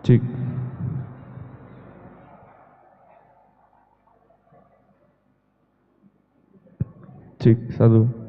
Cik, cik, satu.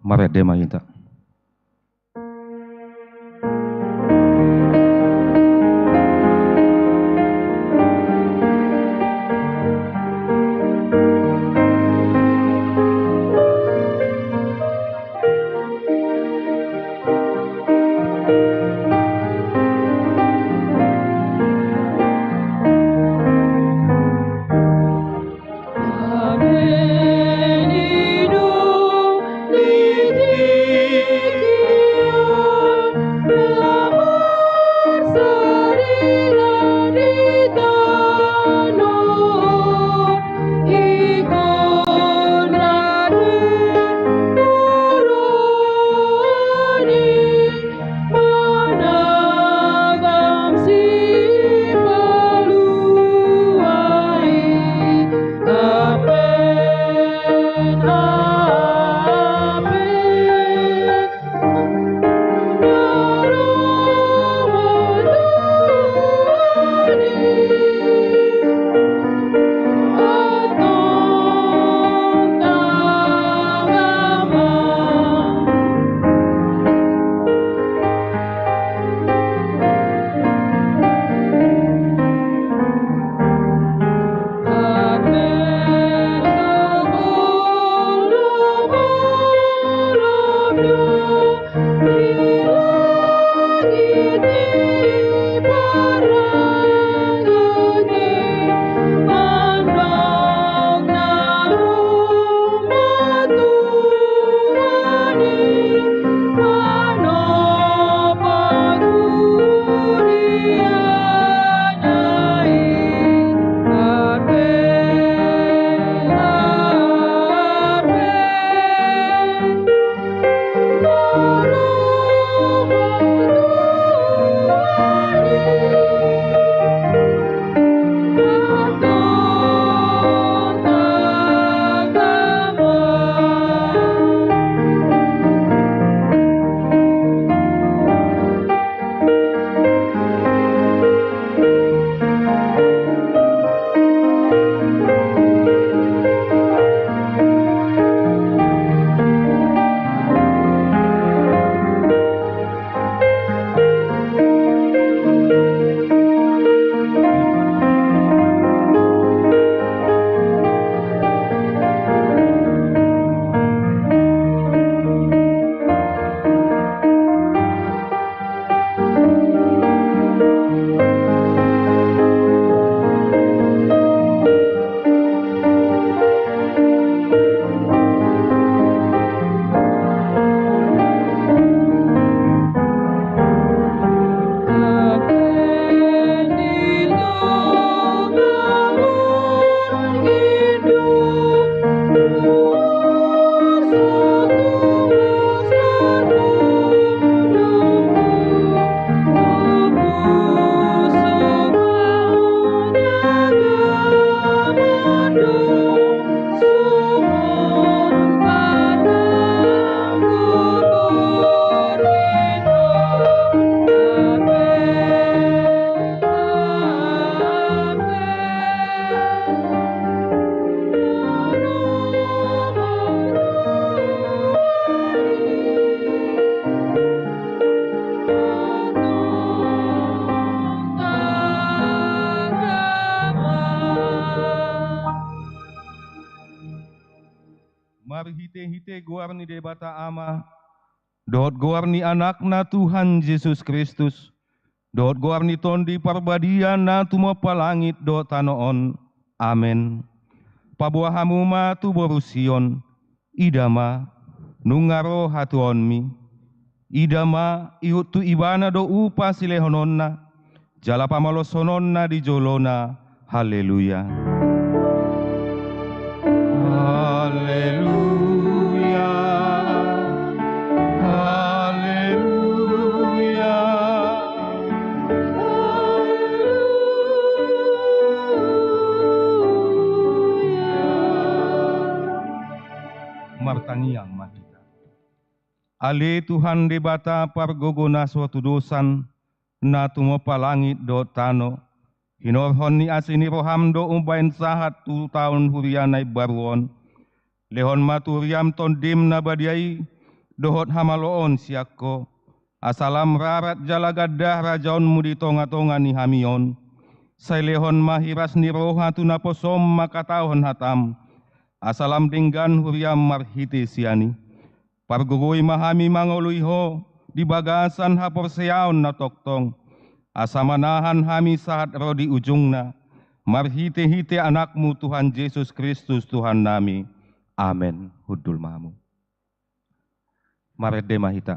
Maredema Yinta. Amenidu lidi marhite-hite guar ni debata ama, dot guar ni anakna Tuhan Yesus Kristus, dot guar ni tondi parbadian na tumo palangit dot tanoon. Amen. Pabuahamu ma tu borusion, idama nungaro hatuonmi, idama iut tu ibana do upa silehononna, jala pamalosononna di jolona. Haleluya. Haleluya. Haleluya. Martangiang mahita. Ale Tuhan debata pargogona suatu dosan, na tumopalangit do tano, hinorhon ni asini roham do umbain sahat tu tahun hurianay baruon, lehon maturiam tondim na badiai, dohot hamaloon siakko, asalam rarat jalagadah rajaon mudi tonga-tonga ni hamion, say lehon mahiras ni roha tu naposom makatahon hatam, asalam dinggan huriam marhiti siani, pargugui mahami mangoluiho, di bagasan haporseaon na toktong, asamanahan hami saat rodi ujungna, marhite-hite anakmu Tuhan Yesus Kristus Tuhan nami. Amen. Hudul mahamu. Marede mahita.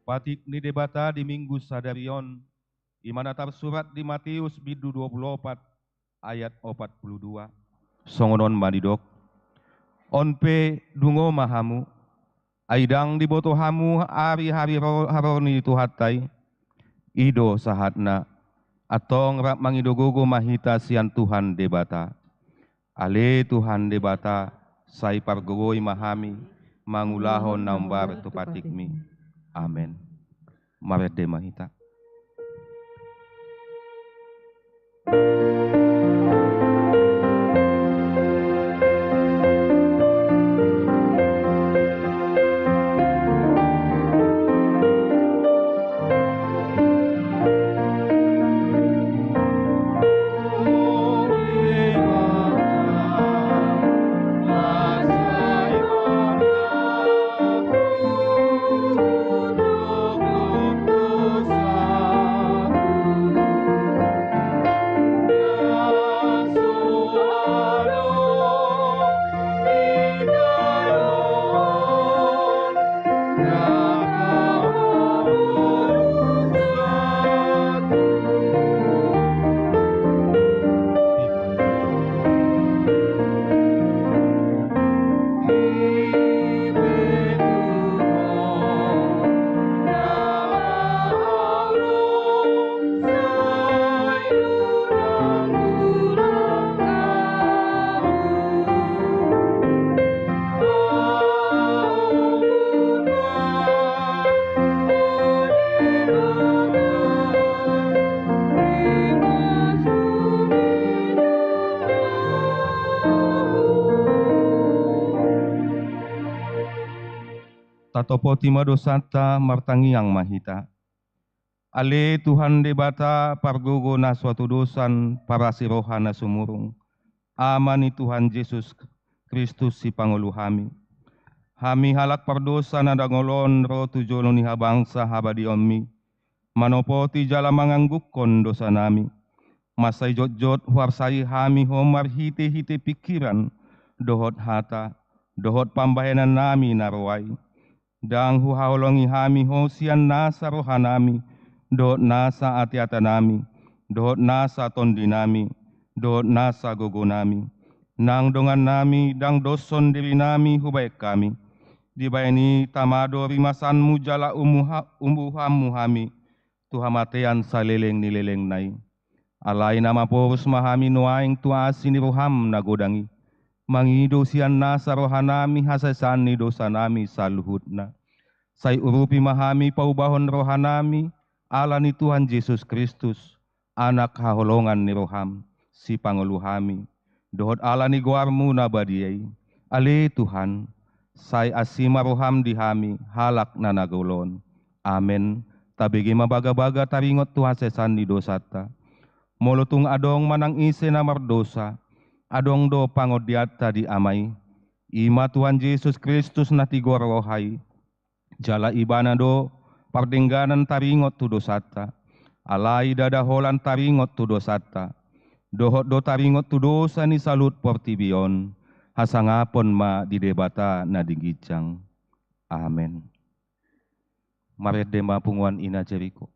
Patik ni debata di minggu sadarion, imana tersurat di Matius bidu 24 ayat 42. Songonon manidok, onpe dungo mahamu, aidang di botohamu hari-hari haroni tuhatai, ido sahatna, atong rap mangidogogo mahita sian Tuhan debata. Ale Tuhan debata, sai pargogoi mahami, mangulahon nambar tupatikmi. Amen. Marede mahita. Tatopoti madosata martangiang mahita. Ale Tuhan debata pargogo na suatu dosan para si rohana sumurung. Amani Tuhan Yesus Kristus si Pangulo hami. Hami halak pardosa na dangolon ro tujono ni habangsa habadi ommi. Manopoti jala manganggukon dosa nami. Masay jot-jot huarsai hami homar hite-hite pikiran. Dohot hata, dohot pambayanan nami narwai. Dang huhaolongi hami hosian nasa rohanami. Dohot nasa ati-ata nami. Dohot nasa tondi nami. Dohot nasa gogo nami. Nang dongan nami, dang doson diri nami hubaik kami. Dibayani tamado rimasanmu jala umuhamu hami. Tuhamatean saleleng nileleng nai. Alai nama porus mahami nuaing tuasi ni roham nagodangi. Mangido sian nasa rohanami hasasani dosa nami saluhutna. Say urupi mahami paubahon rohanami. Ala ni Tuhan Yesus Kristus. Anak haholongan ni roham. Si Pangulo hami. Dohot ala ni guarmu nabadiay. Ale Tuhan. Say asima roham di hami. Halak na nagulon. Amen. Tabigi mabaga-baga taringot Tuhan sesan ni dosata. Molotung adong manang ise na mardosa. Adong do pangodiata di amay. Ima Tuhan Yesus Kristus na tigor rohay. Jala ibana do pardengganan taringot tu dosata. Alai dadaholan taringot tu dosata. Dohot do taringot tu dosa ni salut portibion. Hasangapon ma di debata na digicang. Amen. Maredema punguan ina Jericho.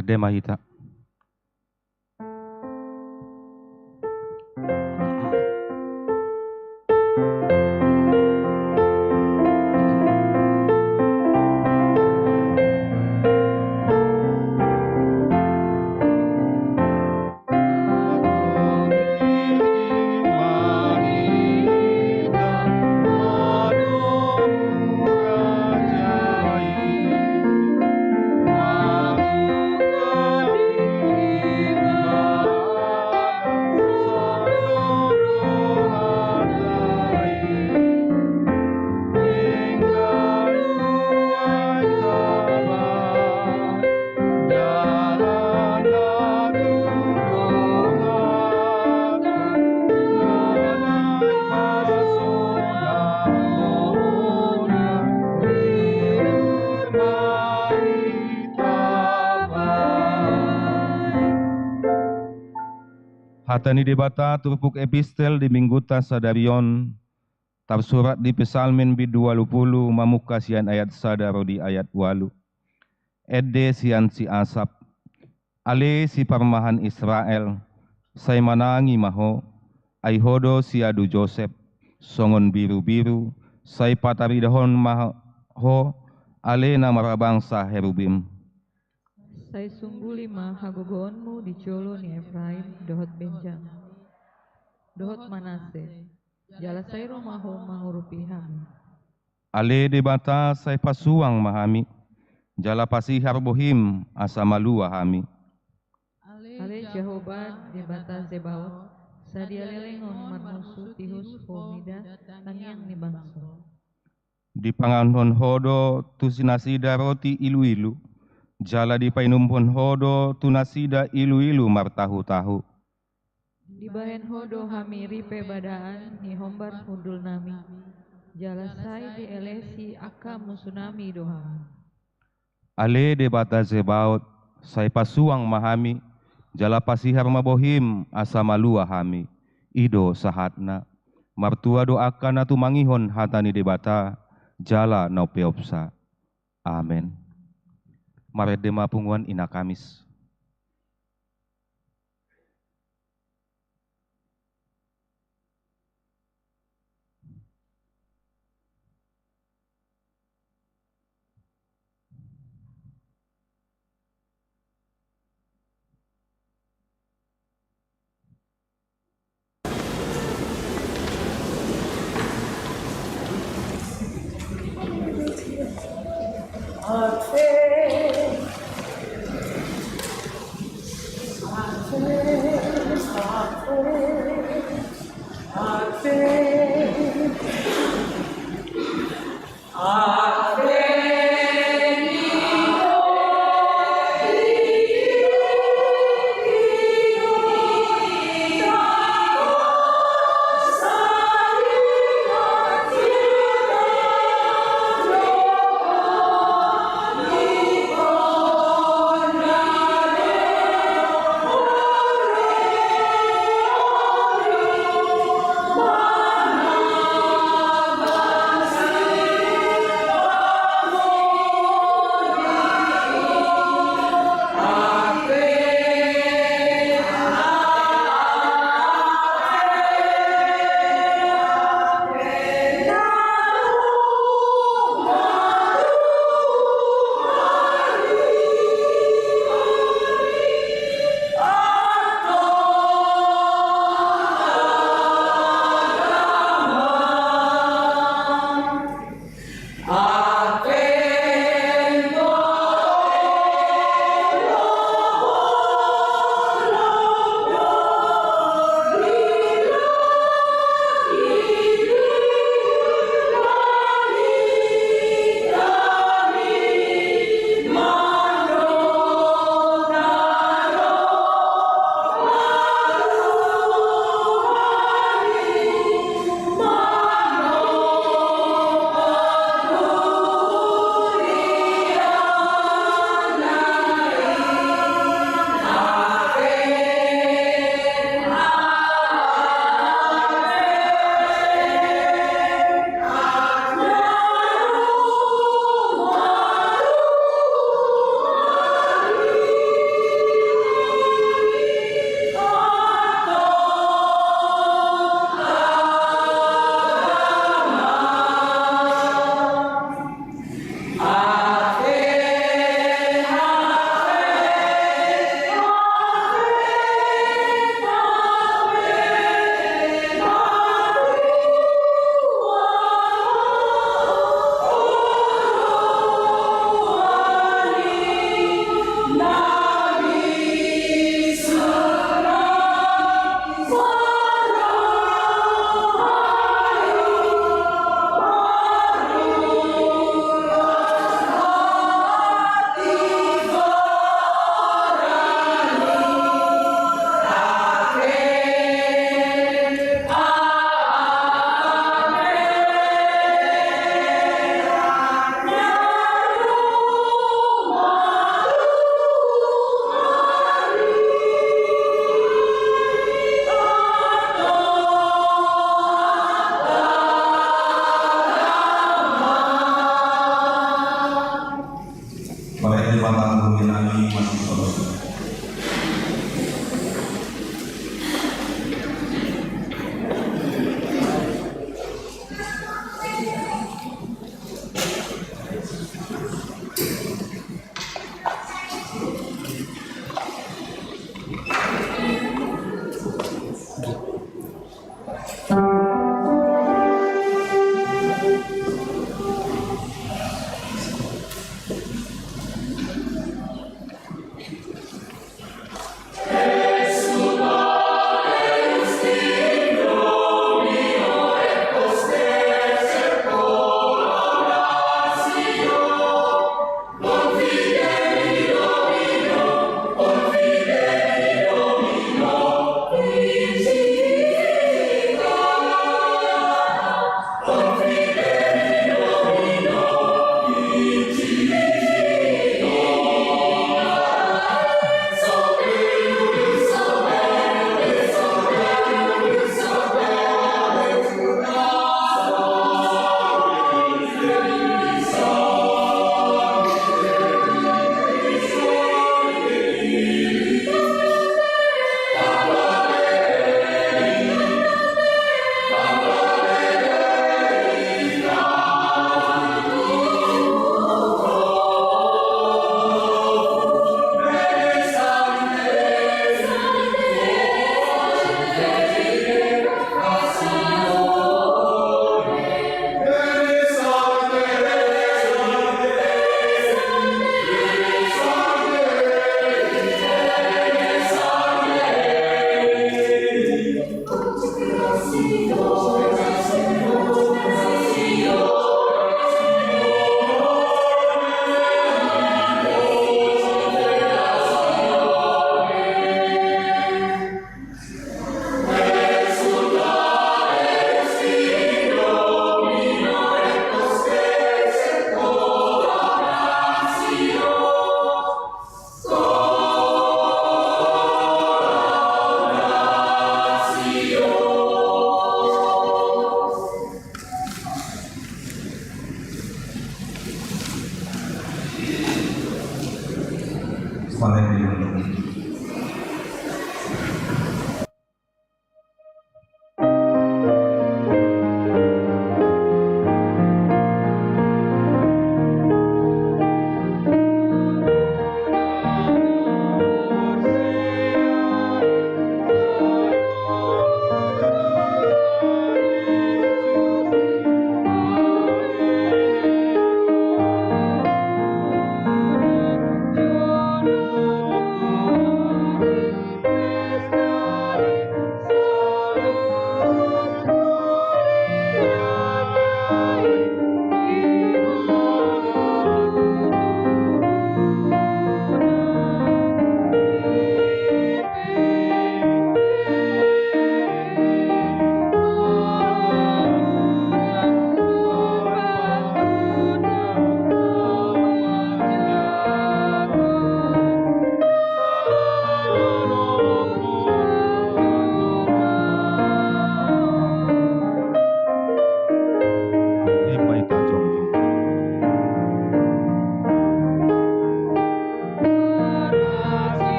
Maredema hita. Hatani debata turpuk epistel di mingguta sadarion tersurat di pesalmen B20 mamuka sian ayat sadaro di ayat 8. Edde sian si asap ale si parmahan Israel say manangi maho ay hodo si adu Joseph songon biru-biru say pataridahon maho ale na marabangsa herubim. Say sungguh lima hagogoonmu di colo ni Efraim, dohot Benjam, dohot Manase, jala say romaho mangurupi hami. Ale debata say pasuang mahami, jala pasihar bohim asa malua hami. Ale Jehovah debata Zebaot, sadia lelengon marmusu tihus homida tangiang ni bangso. Di panganon hodo tu sinasida roti ilu-ilu, jala di painumpon hodo tu nasida ilu-ilu martahu-tahu. Di bahen hodo hami ripe badaan ni hombar hudul nami, jala say di elesi aka musunami dohami. Ale debata Zebaot, say pasuang mahami, jala pasihar mabohim asa malua hami, ido sahatna, martua doakan atu mangihon hatani debata, jala naupeopsa. Amen. Maredema punguan ina Kamis.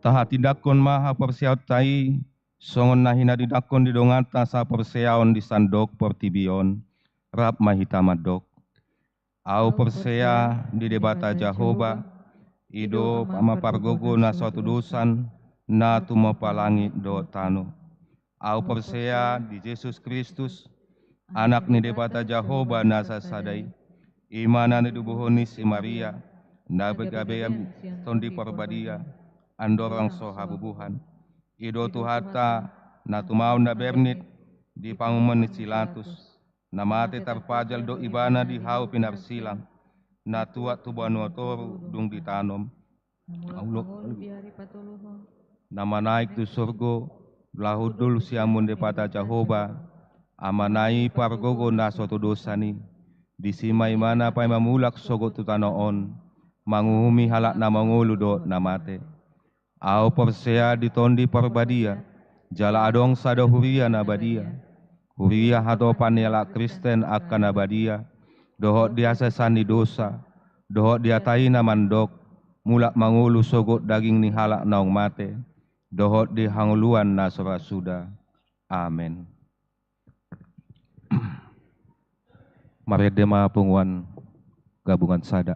saha tidakon maha persiaut tai, songon nahina didakon didongata sa perseaon di sandok pertibion, rap mahita madok. Au persea di debata Jahoba, ido ama pargogo na suatu dosan, na tumopa langit do tano. Au persea di Yesus Kristus, anak ni debata Jahoba na sasadai, imana ni dubuhoni si Maria, na begabeyam tondi perbadia, andorang soha bubuhan. Ido tuhata na tumau na bernit di panguman ni Silatus, na mate tarpajal do ibana di hau pinarsilang, na tuat tubanu toru dung ditanom. Na manaik tu surgo, lahudul siamun depata Jahoba, amanai pargogo na suatu dosani, disimai mana pai mamulak sogot tu tanoon, manguhumi halak na mangulu do na mate. Au persea ditondi perbadia, jala adong sado huria na badia. Huria hado panela Kristen akan abadia, dohot dia sesani dosa, dohot dia taina mandok, mulak mangulu sogot daging ni halak naung mate, dohot di hanguluan na surasuda. Amin. Mari dema penguan gabungan sada.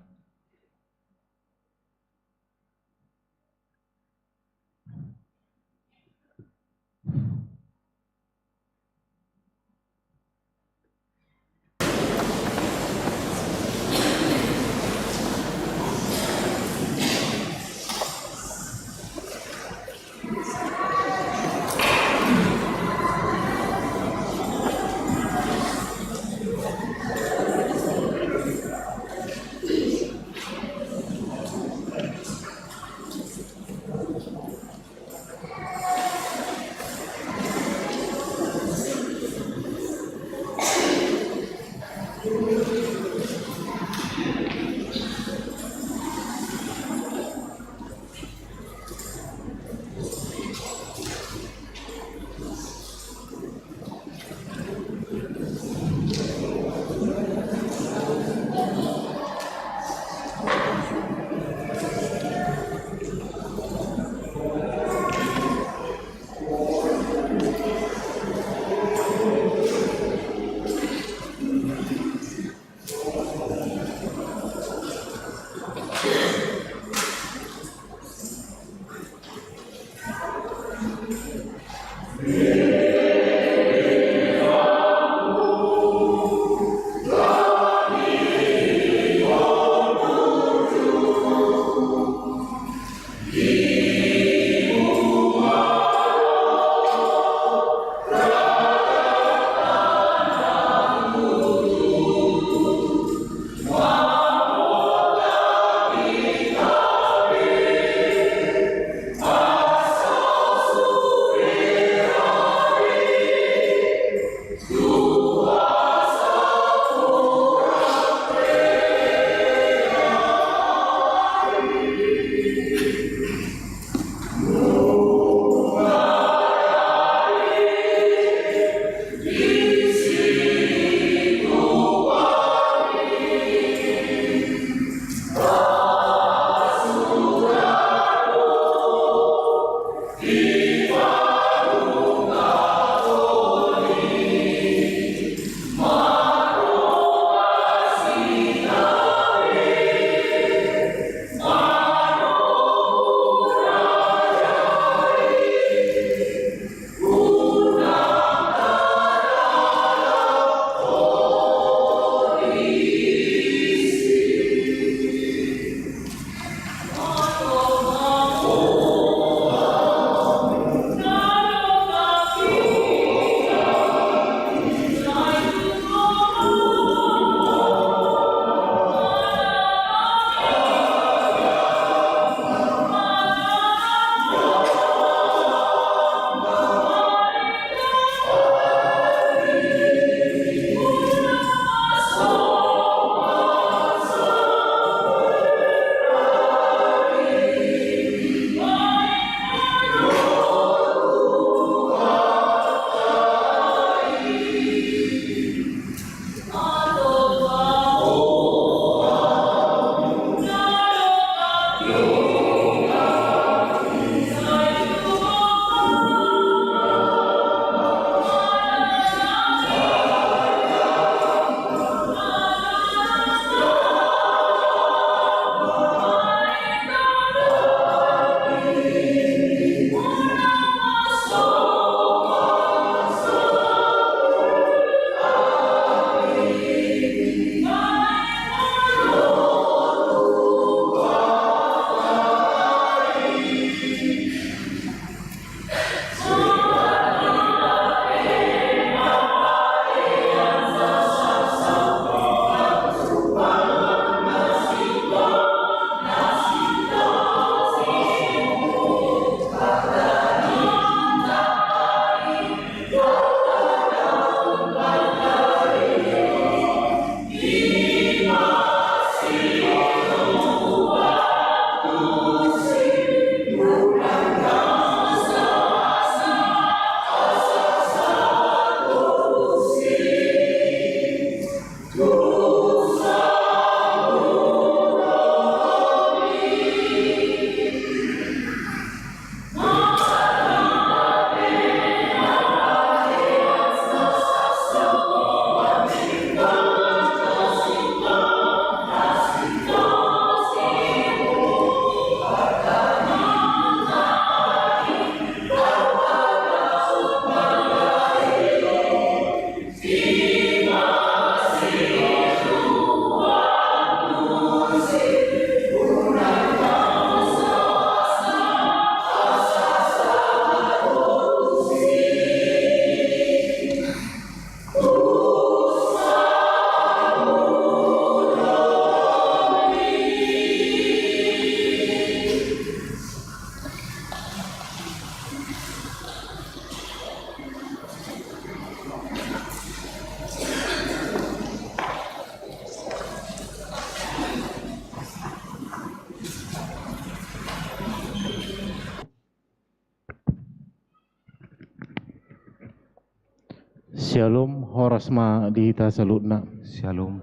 Shalom, horasma dihita salutna. Shalom.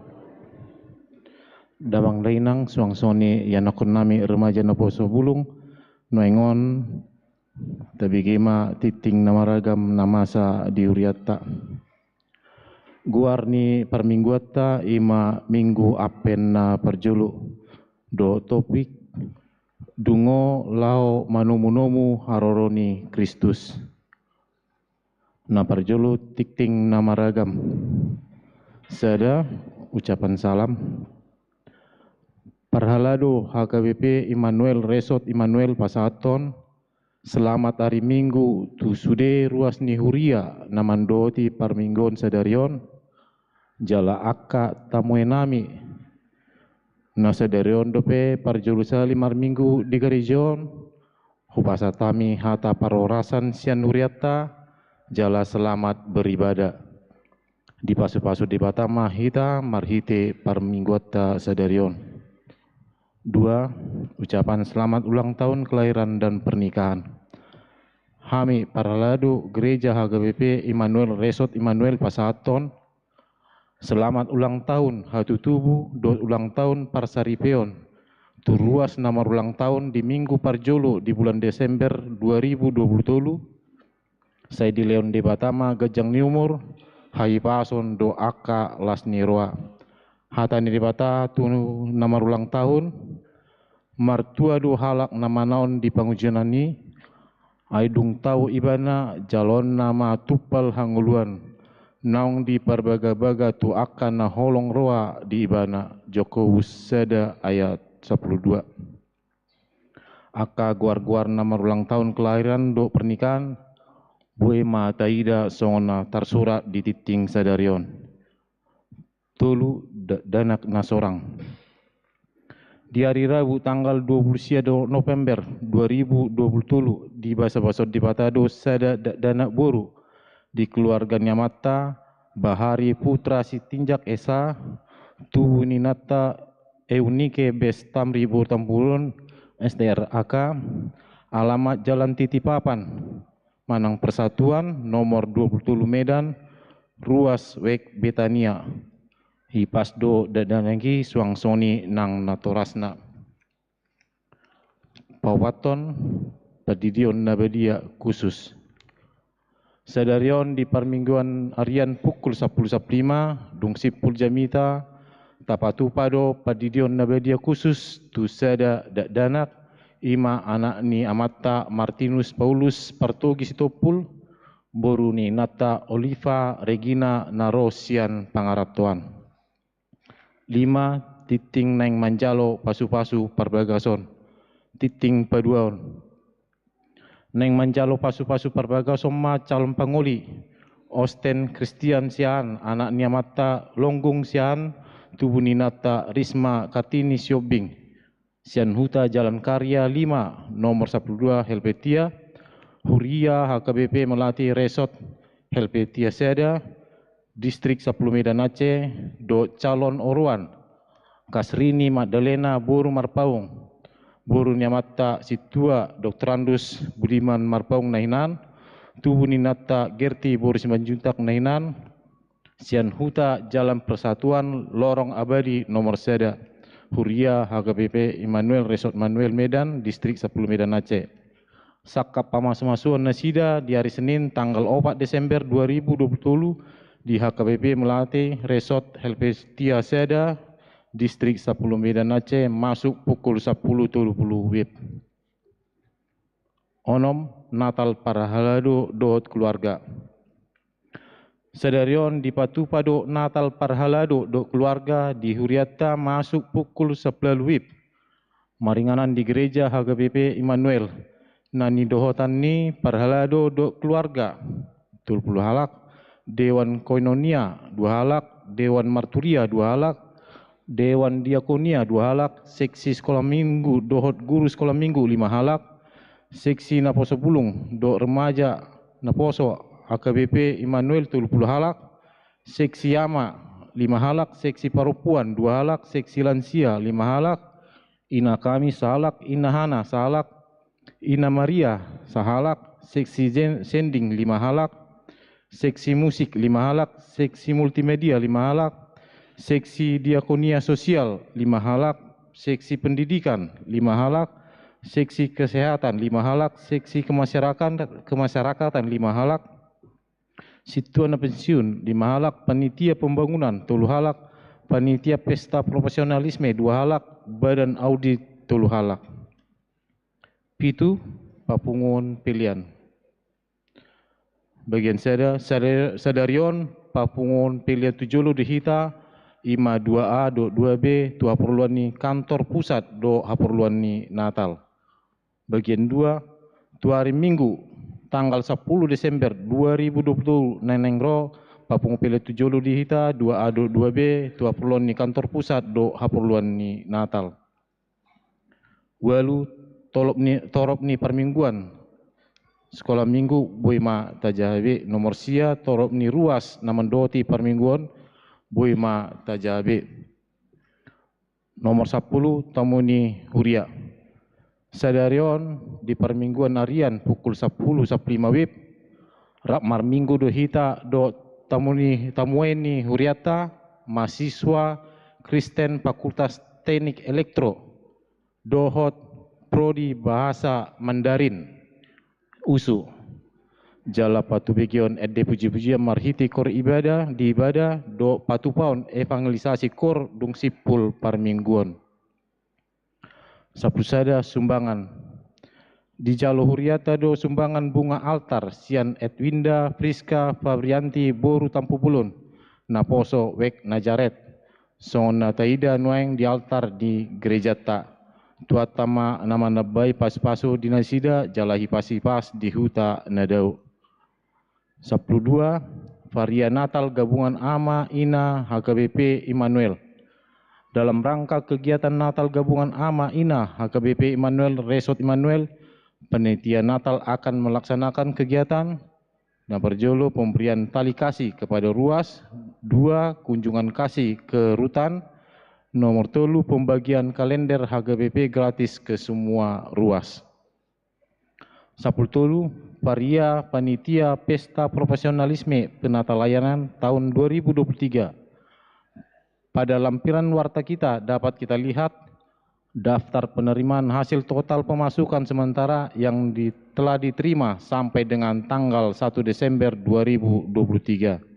Damang dainang suang soni yanakon nami remaja na poso bulung noengon tabigima titing namaragam namasa diuriata. Guarni permingguata ima minggu apen na perjulu do topik dungo lao manumunomu haroroni Kristus. Na perjulu titing namaragam. Sada ucapan salam. Parhalado HKBP Immanuel Resort Immanuel Pasaton. Selamat hari Minggu tu sude ruas ni huria namandoti parminggon sadarion. Jala akka tamuenami. Na sadarion dope parjulu sali mar minggu di garijon. Hupasatami hata parorasan sian huriata. Jala selamat beribadah. Di pasu-pasu di batama hita marhite parmingguata sadarion. 2. Ucapan selamat ulang tahun kelahiran dan pernikahan. Hami Paralado Gereja HKBP Immanuel Resort Immanuel Pasaton. Selamat ulang tahun hatu tubuh do ulang tahun Parsaripeon. Tu ruas nomor ulang tahun di Minggu Parjolo di bulan Desember 2020. Saya di Leon de Batama Gajang Niumur. Hai pason do aka las niroa. Hatani di bata tu nomor ulang tahun martua do halak nama naon di pangujianani aidung tau ibana jalon nama tupal hanguluan naung di parbaga-baga tu akan na holong roa di ibana Joko Wusada ayat 12. Aka guar-guar nomor ulang tahun kelahiran do pernikahan buema taida songona tersurat di titing sadarion. Tolu danak nasorang. Di hari Rabu tanggal 20 November 2020 di basa-basa di Batado sada danak boru di keluarga Nyamata Bahari Putra Sitinjak Esa tu ninata Eunike Bestamri Tampulun SDRAK alamat Jalan Titipapan Manang Persatuan nomor 20 Medan ruas Wek Betania. Hipas do dan lagi suang soni nang natorasna. Pawaton padidion nabadia khusus. Sadarion di parmingguan harian pukul 10.15 dung sipul jamita tapatu pado padidion nabadia khusus tu sada danak ima anak ni amata Martinus Paulus Partogi Sitopul boru ni nata Oliva Regina Narosian Pangaratuan. 5. Titing neng manjalo pasu-pasu parbagason. Titing paduaon. Neng manjalo pasu-pasu parbagason ma calon panguli. Osten Christian sian anak niamata Longgung sian tubuh ninata Risma Kartini Siobing. Sian Huta Jalan Karya 5 nomor 12 Helvetia. Huria HKBP Melati Resort Helvetia Seda. Distrik 10 Medan Aceh, do calon oruan, Kasrini Magdalena Boru Marpaung, Boru Nyamata Situa Dr. Andus Budiman Marpaung Nahinan, Tubuh Ninata Gerti Boris Manjuntak Nahinan, Sian Huta Jalan Persatuan Lorong Abadi nomor Seda, Huria HKBP Immanuel Resort Manuel Medan, Distrik 10 Medan Aceh. Sakap pamas-masuan nasida di hari Senin tanggal 4 Desember 2020 di HKBP Melati Resort Helvetia Seda Distrik 10 Medan Aceh masuk pukul 10.30 WIB. Onom Natal Parhalado dohot keluarga. Sadarion di Patupado Natal Parhalado do keluarga di Huriata masuk pukul 11 WIB. Maringanan di gereja HKBP Immanuel. Nani dohotan ni Parhalado do keluarga. 20 halak. Dewan Koinonia 2 halak, Dewan Marturia 2 halak, Dewan Diakonia 2 halak, Seksi Sekolah Minggu dohot guru sekolah minggu 5 halak, Seksi Naposo Bulung do remaja Naposo HKBP Immanuel 30 halak, Seksi Yama 5 halak, Seksi Parupuan 2 halak, Seksi Lansia 5 halak, Ina Kami sahalak, Ina Hana sahalak, Ina Maria sahalak, Seksi Sending 5 halak, seksi musik 5 halak, seksi multimedia 5 halak, seksi diakonia sosial 5 halak, seksi pendidikan 5 halak, seksi kesehatan 5 halak, seksi kemasyarakatan 5 halak, situana pensiun 5 halak, panitia pembangunan 3 halak, panitia pesta profesionalisme 2 halak, badan audit 3 halak. Pitu papungun pilihan. Bagian sadarion papungun pilihan 7 dihita ima 2A do 2B tu haperluan ni kantor pusat do haperluan ni Natal. Bagian 2 tu hari Minggu tanggal 10 Desember 2020 nenengro papungun pilihan 7 dihita 2A do 2B tu haperluan ni kantor pusat do haperluan ni Natal. Walu torop ni permingguan sekolah minggu boima tajabe nomor sia torop ni ruas namandoti permingguan boima tajabe nomor 10 tamu ni huria sadarion di permingguan harian pukul 10 sampai 5 wib rapmar minggu do hita do tamuen ni huriata mahasiswa Kristen Fakultas Teknik Elektro dohot prodi bahasa Mandarin usu jala patu begion ede puji-pujian marhiti kor ibadah di ibadah do patu paun evangelisasi kor dung sipul parmingguan sapusada sumbangan di jalo huriata do sumbangan bunga altar sian Edwinda Friska Fabrianti Boru Tampupulun naposo wek Najaret sona taida nueng di altar di gereja ta tuatama nama nabai pas-paso dinasida jalahi pasipas di huta nadau. 12 Varia Natal Gabungan Ama Ina HKBP Immanuel. Dalam rangka kegiatan Natal Gabungan Ama Ina HKBP Immanuel Resort Immanuel, panitia Natal akan melaksanakan kegiatan berjolo pemberian tali kasih kepada ruas, 2 kunjungan kasih ke rutan, nomor 3 pembagian kalender HKBP gratis ke semua ruas. 10 Varia Panitia Pesta Profesionalisme Penata Layanan tahun 2023. Pada lampiran warta kita dapat kita lihat daftar penerimaan hasil total pemasukan sementara yang telah diterima sampai dengan tanggal 1 Desember 2023.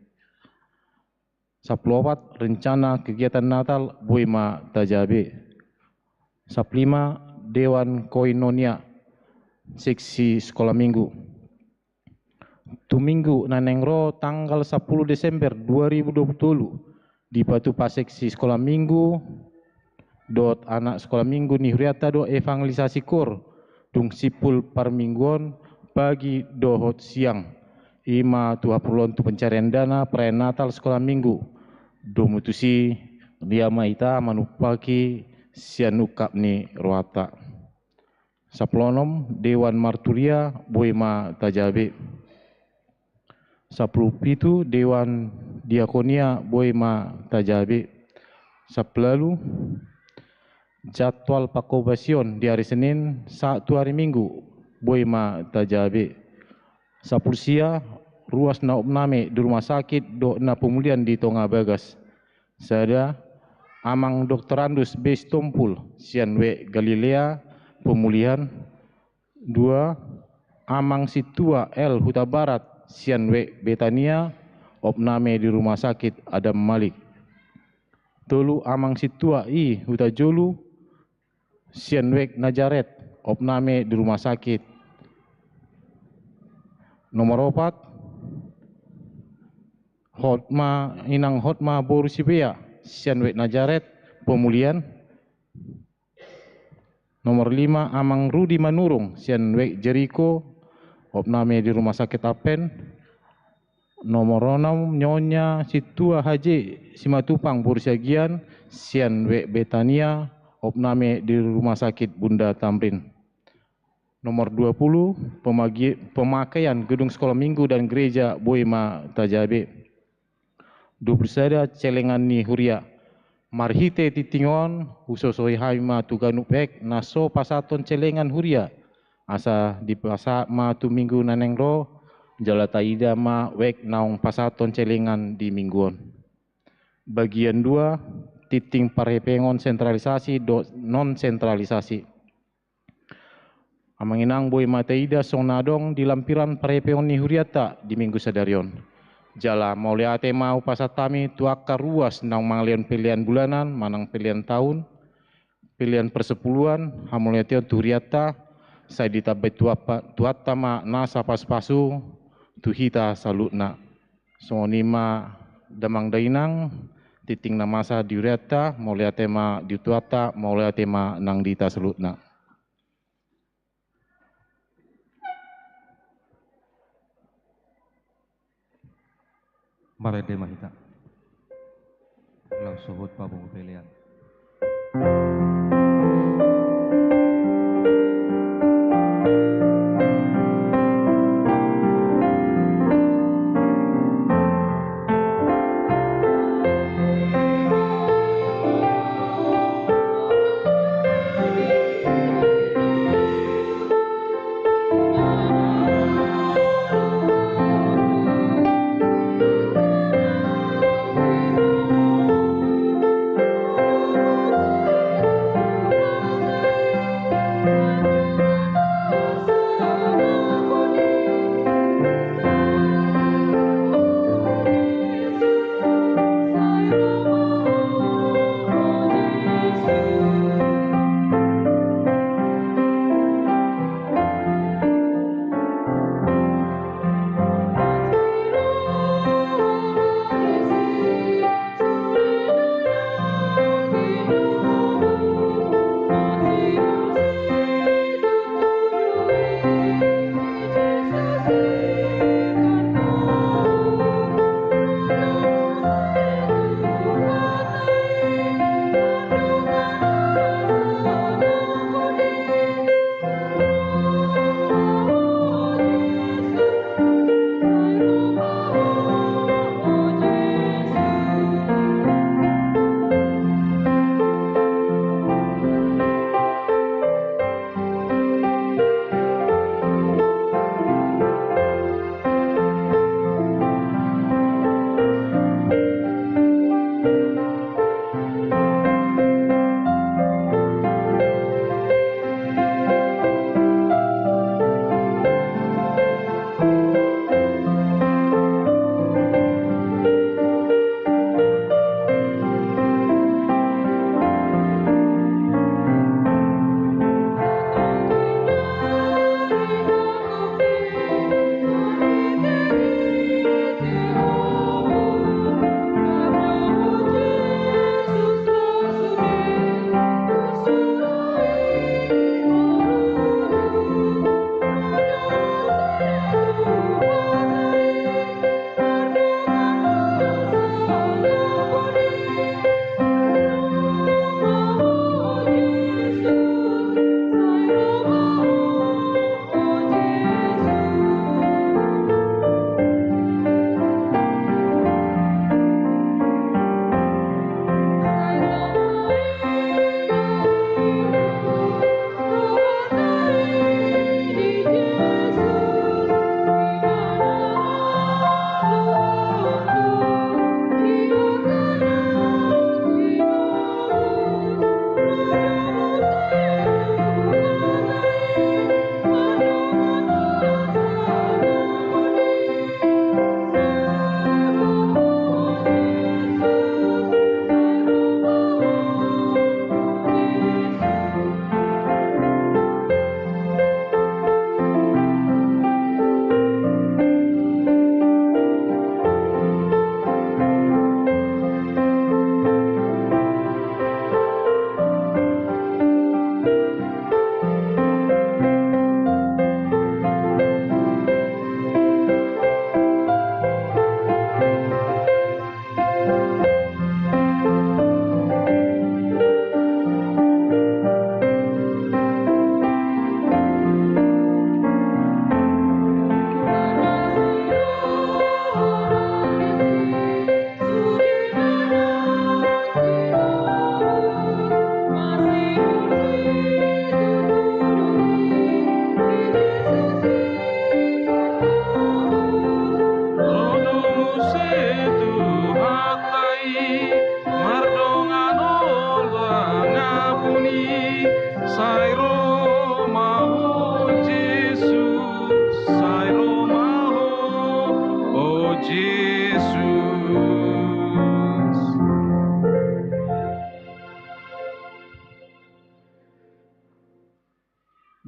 14 rencana kegiatan Natal Boima Tajabe. 15 Dewan Koinonia seksi sekolah minggu. Tu minggu nanengro tanggal 10 Desember 2020 di Patupa seksi sekolah minggu dot anak sekolah minggu ni huriata do evangelisasi kor dung sipul parmingguan pagi dohot siang ima tu haperluan tu pencarian dana perayaan Natal sekolah minggu do mutusi dia maita manupaki sianukap ni roata. 16 Dewan Marturia Boima Tajabe. 17 Dewan Diakonia Boima Tajabe. 10 jadwal pakobasion di hari Senin 1 hari Minggu Boima Tajabe. 10 sia ruas na opname di rumah sakit do na pemulihan di Tonga Bagas. Sada Amang Dr. Andus Base Tompul Sian W Galilea pemulihan. 2 Amang Situa L Huta Barat Sian W Betania opname di rumah sakit Adam Malik. 3 Amang Situa I Huta Jolu Sian W Najaret opname di rumah sakit. Nomor 4 Hotma Boru Sibea Sian W Najaret pemulihan. Nomor 5 Amang Rudi Manurung Sian W Jericho opname di rumah sakit Apen. Nomor 6 Nyonya Situa Haji Simatupang Boru Siagian Sian W Betania opname di rumah sakit Bunda Tamrin. Nomor 20 pemakaian gedung sekolah minggu dan gereja Boima Tajabe. 20 celengan ni huria marhite titingon husosoi haima tuganupek naso pasaton celengan huria asa di pasa ma tu minggu nanengro Jala taida ma wek naung pasaton celengan di mingguan. Bagian 2, titing parepengon sentralisasi do non sentralisasi. Amanginang boy mataida sonadong di lampiran parepengon ni huriata di minggu sadarion. Jala mauliate mau pasatami tuaka ruas naung mangalian pilihan bulanan, manang pilihan tahun, pilihan persepuluhan, hamuliate huriata, saya ditabai tuata ma nasa paspasu, tuhita salutna. Sonima damang dainang, titing na masa diureta, mauliate ma dituata, mauliate ma nang dita salutna. Marede mahita. Lau suhut pabung pilihan.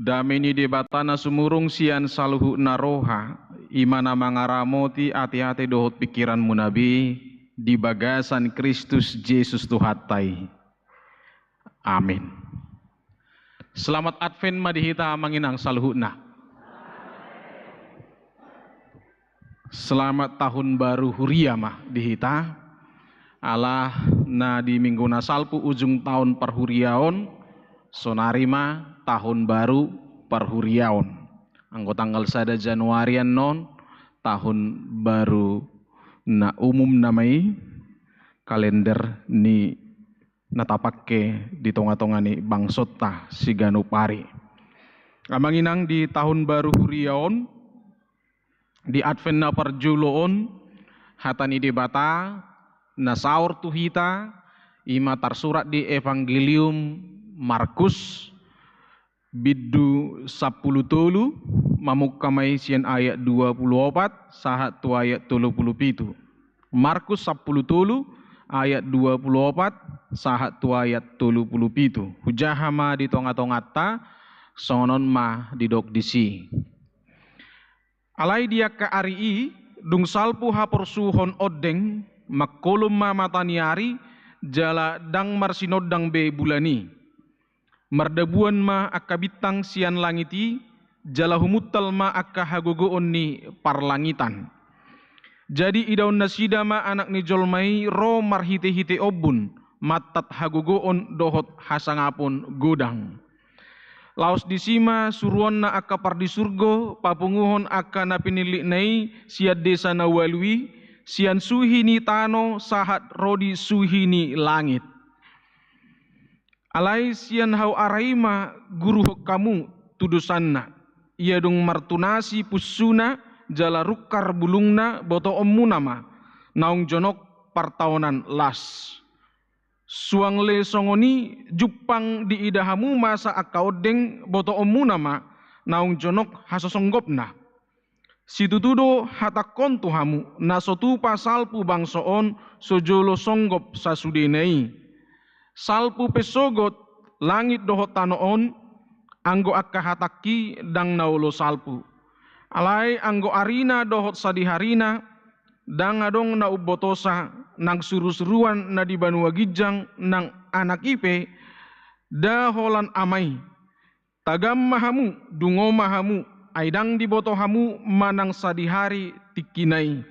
dameni debatana sumurung sian saluhu naroha, imana mangaramoti ati-ati dohot pikiran munabi, di bagasan Kristus Yesus Tuhatai. Amin. Selamat Advent madihita manginang saluhuna. Selamat tahun baru huriyamah dihita. Allah na di minggu nasalpu ujung tahun perhuriaon, sonarima tahun baru perhuriaon. Anggo tanggal 1 Januarian non tahun baru na umum namai kalender ni natapake di tonga-tonga ni bangsota siganu pari. Amanginang di tahun baru huriaon, di Advent na parjuloon, hatani debata na saur tuhita ima tersurat di Evangelium Markus biddu 10 mamuk kamai sian ayat 24 sahat tu ayat 37. Markus 10 ayat 24 sahat tu ayat 37. Hujahama di tonga-tongata sonon ma di dok disi. Alai dia ka arii dung salpu hapor suhon odeng makolum ma mataniari jala dang marsinod dang be bulani. Mardabuan ma akka bitang sian langiti jala humuttal ma akka hagogoon ni parlangitan. Jadi idaun nasida ma anak ni jolmai ro marhite-hite obun matat hagogoon dohot hasangapon godang. Laos disima suruan na akka pardi surgo papunguhon akka na pinilik nai siad desa na walui sian suhi ni tano sahat rodi suhi ni langit. Alai sian hau araima guru kamu tudusanna ia dung martunasi pusuna jala rukkar bulungna boto ommunama naung jonok partaonan las. Suang le songoni jupang di idahamu masa akaodeng boto ommunama naung jonok hasosonggopna. Situtudo hatakon tuhamu nasotupa salpu bangsoon sojolo songgop sasudenai. Salpu pesogot langit dohot tanoon anggo akka hataki dang naulo salpu. Alai anggo arina dohot sadiharina dang adong na ubotosa nang suru-suruan na di Banua Gijang nang anak ipe da holan amai. Tagam mahamu dungo mahamu aidang di boto hamu manang sadihari tikinai.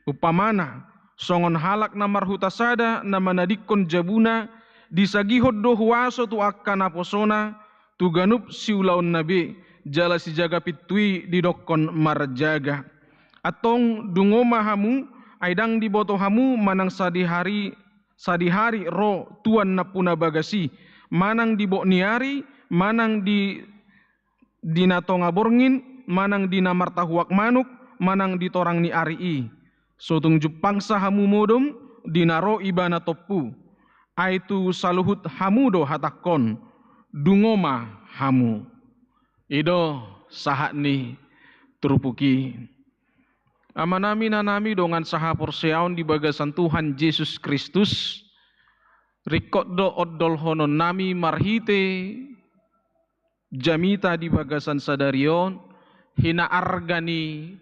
Upamana songon halak na marhutasada na manadikon jabuna disagihod do huwaso tu akka naposona tu ganup siulaon nabe jala si jaga pitui di dokon marjaga. Atong dungo mahamu aidang di boto hamu manang sadihari ro tuan na puna bagasi manang di bokniari manang di dinatonga borngin manang di namartahuak manuk manang di torang ni arii sotung jupangsa hamu modom dinaro ibana topu aitu saluhut hamudo hatakon dungoma hamu ido sahat ni terupuki amanami nanami dongan saha porseaon di bagasan Tuhan Yesus Kristus rikot do oddol honon nami marhite jamita di bagasan sadarion hina argani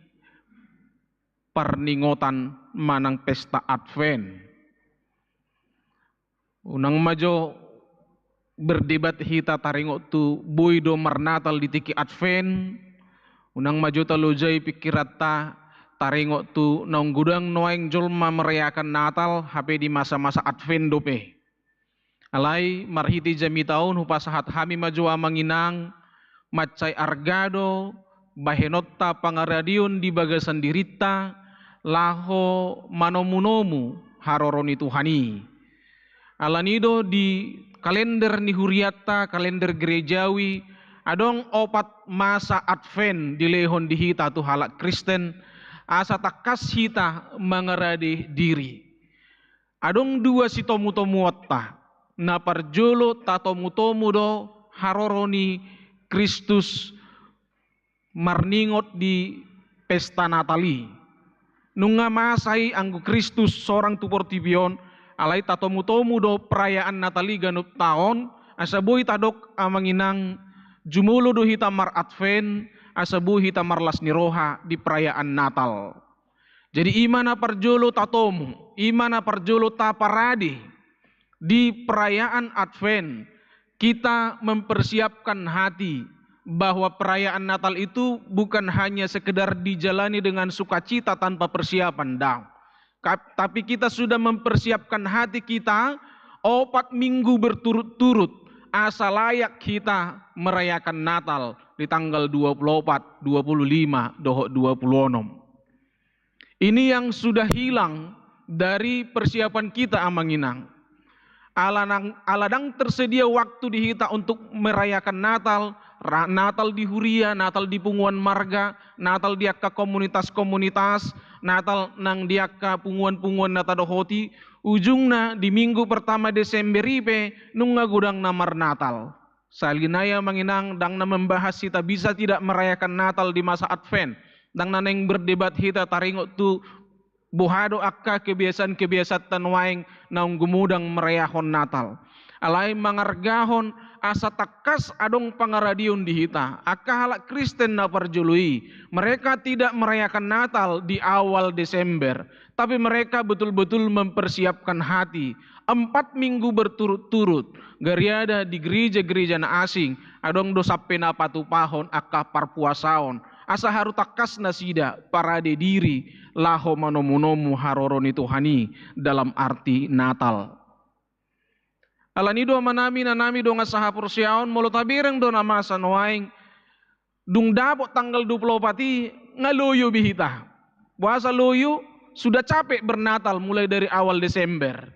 parningotan manang pesta Advent. Unang majo berdebat hita taringot tu boydo marnatal di tiki Advent. Unang majo talojay pikirata taringot tu naung gudang noeng jolma merayakan Natal hape di masa-masa Advent dope. Alai marhiti jami taun hupasahat hami majua manginang macai argado bahenotta pangaradion di bagasan dirita laho manomunomu haroroni Tuhani. Alanido di kalender ni huriata kalender gerejawi adong opat masa Advent dilehon di hita tu halak Kristen asa takas hita mangaradi diri. Adong dua si tomu-tomu watta na parjolo tatomu-tomu do haroroni Kristus marningot di pesta Natali. Nunga masai anggo Kristus sorang tu portibion alai tatomu-tomu do perayaan Natali ganup taon asa boy tadok amanginang Jumulu do hita mar Advent, asabu hita marlas niroha di perayaan Natal. Jadi imana parjolo tatomu, imana parjolo taparadi di perayaan Advent. Kita mempersiapkan hati bahwa perayaan Natal itu bukan hanya sekedar dijalani dengan sukacita tanpa persiapan, tapi kita sudah mempersiapkan hati kita 4 minggu berturut-turut asa layak kita merayakan Natal di tanggal 24, 25, 26. Ini yang sudah hilang dari persiapan kita amanginang. Aladang tersedia waktu di hita untuk merayakan Natal, Natal di Huria, Natal di Punguan Marga, Natal di akka komunitas-komunitas, Natal nang di akka punguan-punguan natadohoti, ujungna di minggu pertama Desember ipe nunga gudang namar Natal. Salinaya manginang dang na membahas kita bisa tidak merayakan Natal di masa Advent. Dang na neng berdebat hita taringo tu buhado akka kebiasaan-kebiasaan tanwaing naung gumudang merayahon Natal. Alay mangargahon asa takas adong pangaradion di hita. Akka halak Kristen na parjului. Mereka tidak merayakan Natal di awal Desember. Tapi mereka betul-betul mempersiapkan hati. 4 minggu berturut-turut. Gariada di gereja-gereja na asing. Adong dosa penapatu pahon akka parpuasaon. Asa haru takas nasida parade diri laho manomu-nomu haroron itu hani dalam arti Natal. Alani do manami nanami do ngasaha persyaon molo tabireng do nama sanwaing dung dapot tanggal 24 ngaloyo bihita. Puasa loyo sudah capek bernatal mulai dari awal Desember.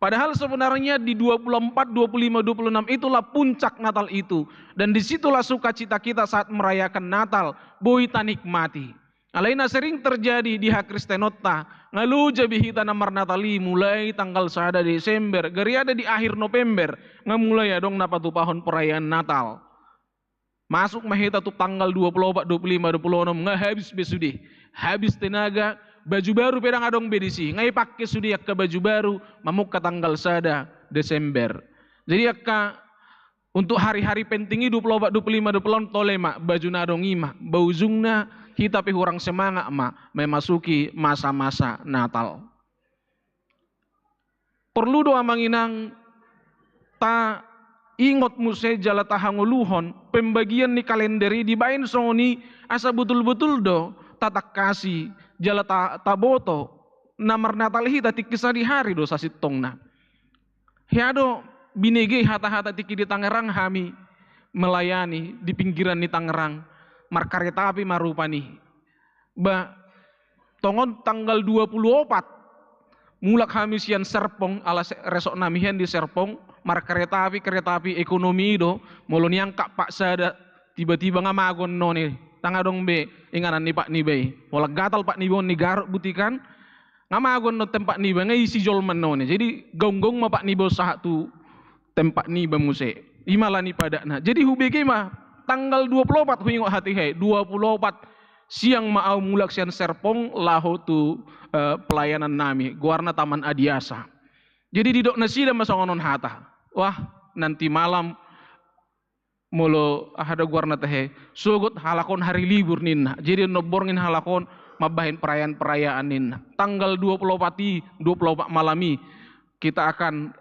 Padahal sebenarnya di 24, 25, 26 itulah puncak Natal itu. Dan disitulah sukacita kita saat merayakan Natal. Boita nikmati. Alaina sering terjadi di hak Kristenota. Ngaluja bihita namar Natali mulai tanggal 1 Desember. Gariada di akhir November. Ngamulai adong napatupahon perayaan Natal. Masuk mahita tu tanggal 24, 25, 26. Habis besudi. Habis tenaga. Baju baru pedang adong bedisi. Ngai pakai sudi akka baju baru. Mamuk ke tanggal 1 Desember. Jadi akka untuk hari-hari penting 24, 25, 26 tolema baju nadong ima. Bauzungna kita pihurang semangat memasuki masa-masa Natal. Perlu doa manginang ta ingot muse jala tahanguluhon pembagian ni kalenderi dibain songoni asa betul-betul do tatak kasih jala taboto namar Natal hita tikisa di hari do sasitongna. Hiado binege hata-hata tiki di Tangerang hami melayani di pinggiran di Tangerang mar kareta api marupani. Ba tongon tanggal 24 mulak kami sian Serpong ala resok namihan di Serpong mar kereta api ekonomi do molon yang kak pak sada tiba-tiba ngamagon noni tangadong be inganan ni pak ni be wala gatal pak ni bon ni garuk butikan ngamagon no tempat ni ba ngai si jolman noni jadi gonggong ma pak ni bo sah tu tempat ni ba muse imala ni pada na jadi hubege mah tanggal 24 huingo hati hai 24 siang mau mulak sian Serpong laho tu pelayanan nami guarna Taman Adiasa. Jadi di dok nasida masongonon hata. Wah, nanti malam molo ada guarna teh sugut halakon hari libur ninna. Jadi noborngin halakon mabahin perayaan-perayaan ninna. Tanggal 24 malami kita akan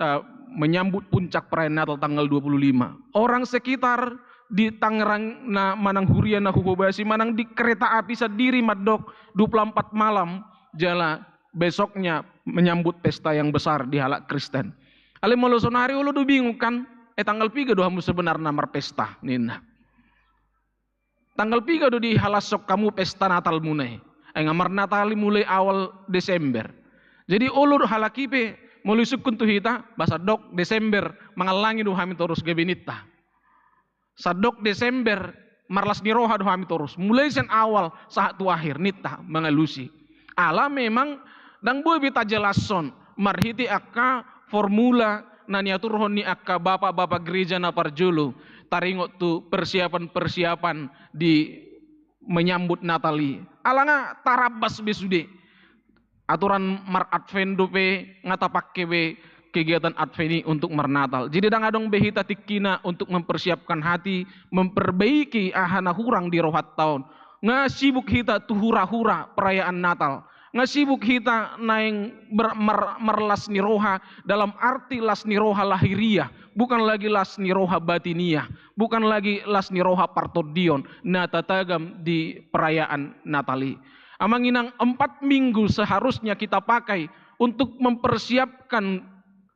menyambut puncak perayaan Natal tanggal 25. Orang sekitar di Tangerang na manang huria na hubobasi manang di kereta api sadiri madok 24 malam jala besoknya menyambut pesta yang besar di halak Kristen. Ale molo sonari ulo do bingung kan tanggal 3 do hamu sebenarnya mar pesta nina. Tanggal 3 do di halasok kamu pesta Natal munai. Ngamar Natali mulai awal Desember. Jadi ulo do halakipe mulai sukun tu hita basa dok Desember mangalangi do hami terus gebinita. Sadok Desember marlas niroha do hami terus mulai sen awal saat tu akhir nita mengalusi ala memang dang boy bita jelason marhiti akka formula naniaturhon ni akka bapak-bapak gereja na parjulu taringot tu persiapan-persiapan di menyambut Natali ala nga tarabas besude aturan mar advent dope ngata pakke be kegiatan Advent ini untuk mernatal. Jadi dangadong behita tikina untuk mempersiapkan hati, memperbaiki ahana hurang di rohat tahun. Ngasibuk hita tu hura-hura perayaan Natal. Ngasibuk hita naing merlas niroha dalam arti las niroha lahiriah, bukan lagi las niroha batiniah, bukan lagi las niroha partodion, natatagam di perayaan Natali. Amanginang 4 minggu seharusnya kita pakai untuk mempersiapkan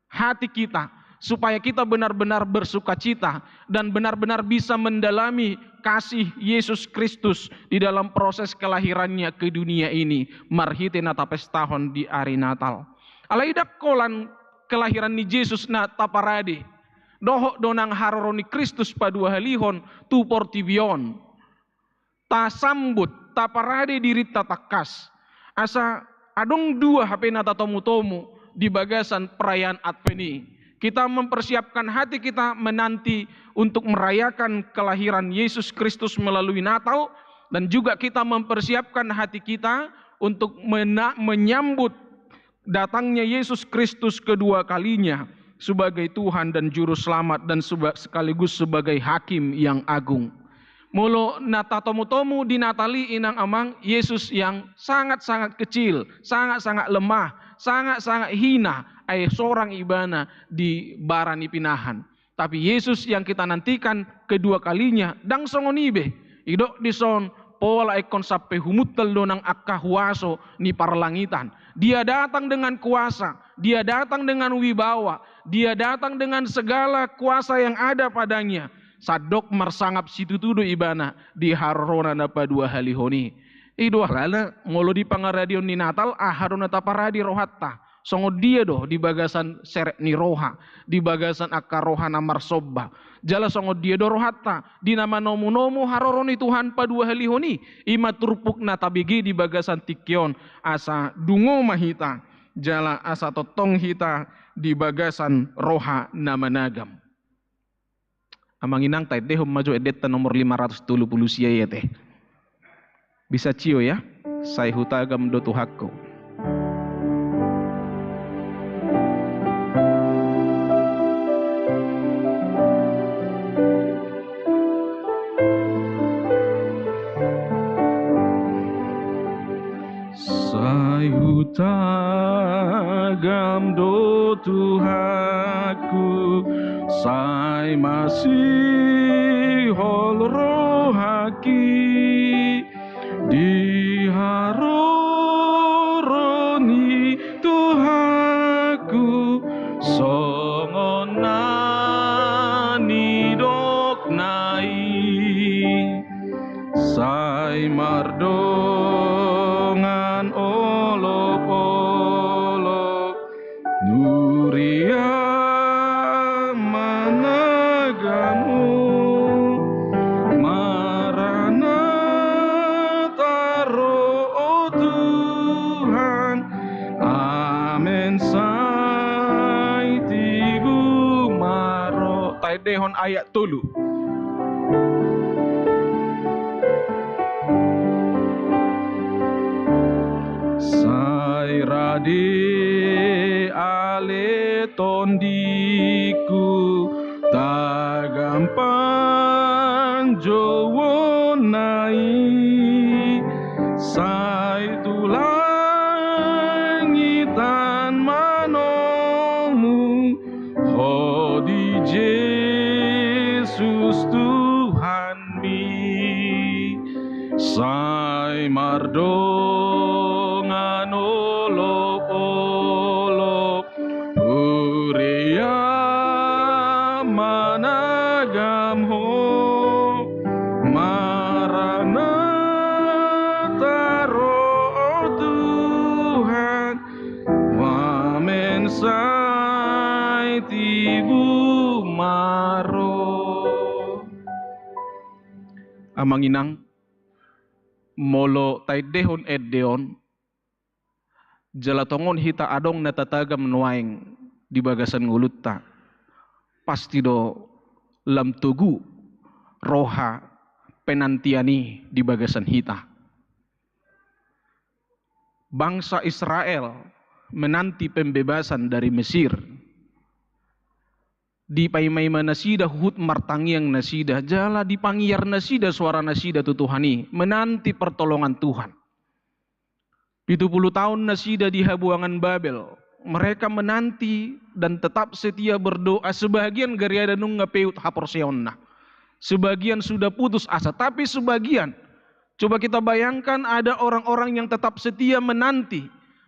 hati kita, supaya kita benar-benar bersukacita dan benar-benar bisa mendalami kasih Yesus Kristus di dalam proses kelahirannya ke dunia ini. Marhite nata pestahon di hari Natal. Alaidak kolan kelahiran ni Yesus na taparade. Dohok donang haroroni Kristus padua halihon tu portivion. Ta sambut taparade diri tatakas. Asa adong 2 HP nata tomu-tomu di bagasan perayaan Advent ini. Kita mempersiapkan hati kita menanti untuk merayakan kelahiran Yesus Kristus melalui Natal, dan juga kita mempersiapkan hati kita untuk menyambut datangnya Yesus Kristus kedua kalinya sebagai Tuhan dan Juru Selamat dan sekaligus sebagai Hakim yang agung. Mulu nata tomu-tomu di Natali inang amang Yesus yang sangat-sangat kecil, sangat-sangat lemah, sangat-sangat hina, seorang ibana di barani pinahan. Tapi Yesus yang kita nantikan kedua kalinya dang songonibe idok dison pola ekon sape humutel donang akka huaso ni parlangitan. Dia datang dengan kuasa, dia datang dengan wibawa, dia datang dengan segala kuasa yang ada padanya. Sadok marsangap situtudo ibana di harona na padua halihoni. Idua lala ngolo di pangaradion ni Natal harona taparadi rohatta. Songo dia doh di bagasan seret ni roha, di bagasan akka rohana marsobba. Jala songo dia do rohatta, di nama nomu-nomu haroroni Tuhan padua halihoni. Ima turpuk na tabigi di bagasan tikyon asa dungo mahita. Jala asa totong hita di bagasan roha nama nagam. Amanginang tay dehom maju edeta nomor 570 sia ya teh. Bisa cio ya, saya hutagam do tuhakko. Saya hutagam do tuhakku, saya masih hol rohaki di haroroni Tuhaku songonani dok nai sai mardongan olok-olok nuria managamu Maranatha roh Tuhan amen sai tibu maro taidehon ayat 3. Sai rade ale tondiku tagampang jowo nai sai tulangitan manomu hodi Yesus Tuhan mi sai mardongan olok-olok uria managam ho Maranatha roh Tuhan wamen sai tibu maro. Amanginang molo taidehon edeon jalatongon hita adong natatagam nuaing di bagasan ngulutta pasti do lam tugu roha penantiani di bagasan hita. Bangsa Israel menanti pembebasan dari Mesir, di paimai nasida hut martangiang nasida jala di pangiar nasida suara nasida tu Tuhani menanti pertolongan Tuhan. 70 tahun nasida di Habuangan Babel, mereka menanti dan tetap setia berdoa. Sebagian gariada nung ngapeut haporseonna, sebagian sudah putus asa, tapi sebagian, coba kita bayangkan ada orang-orang yang tetap setia menanti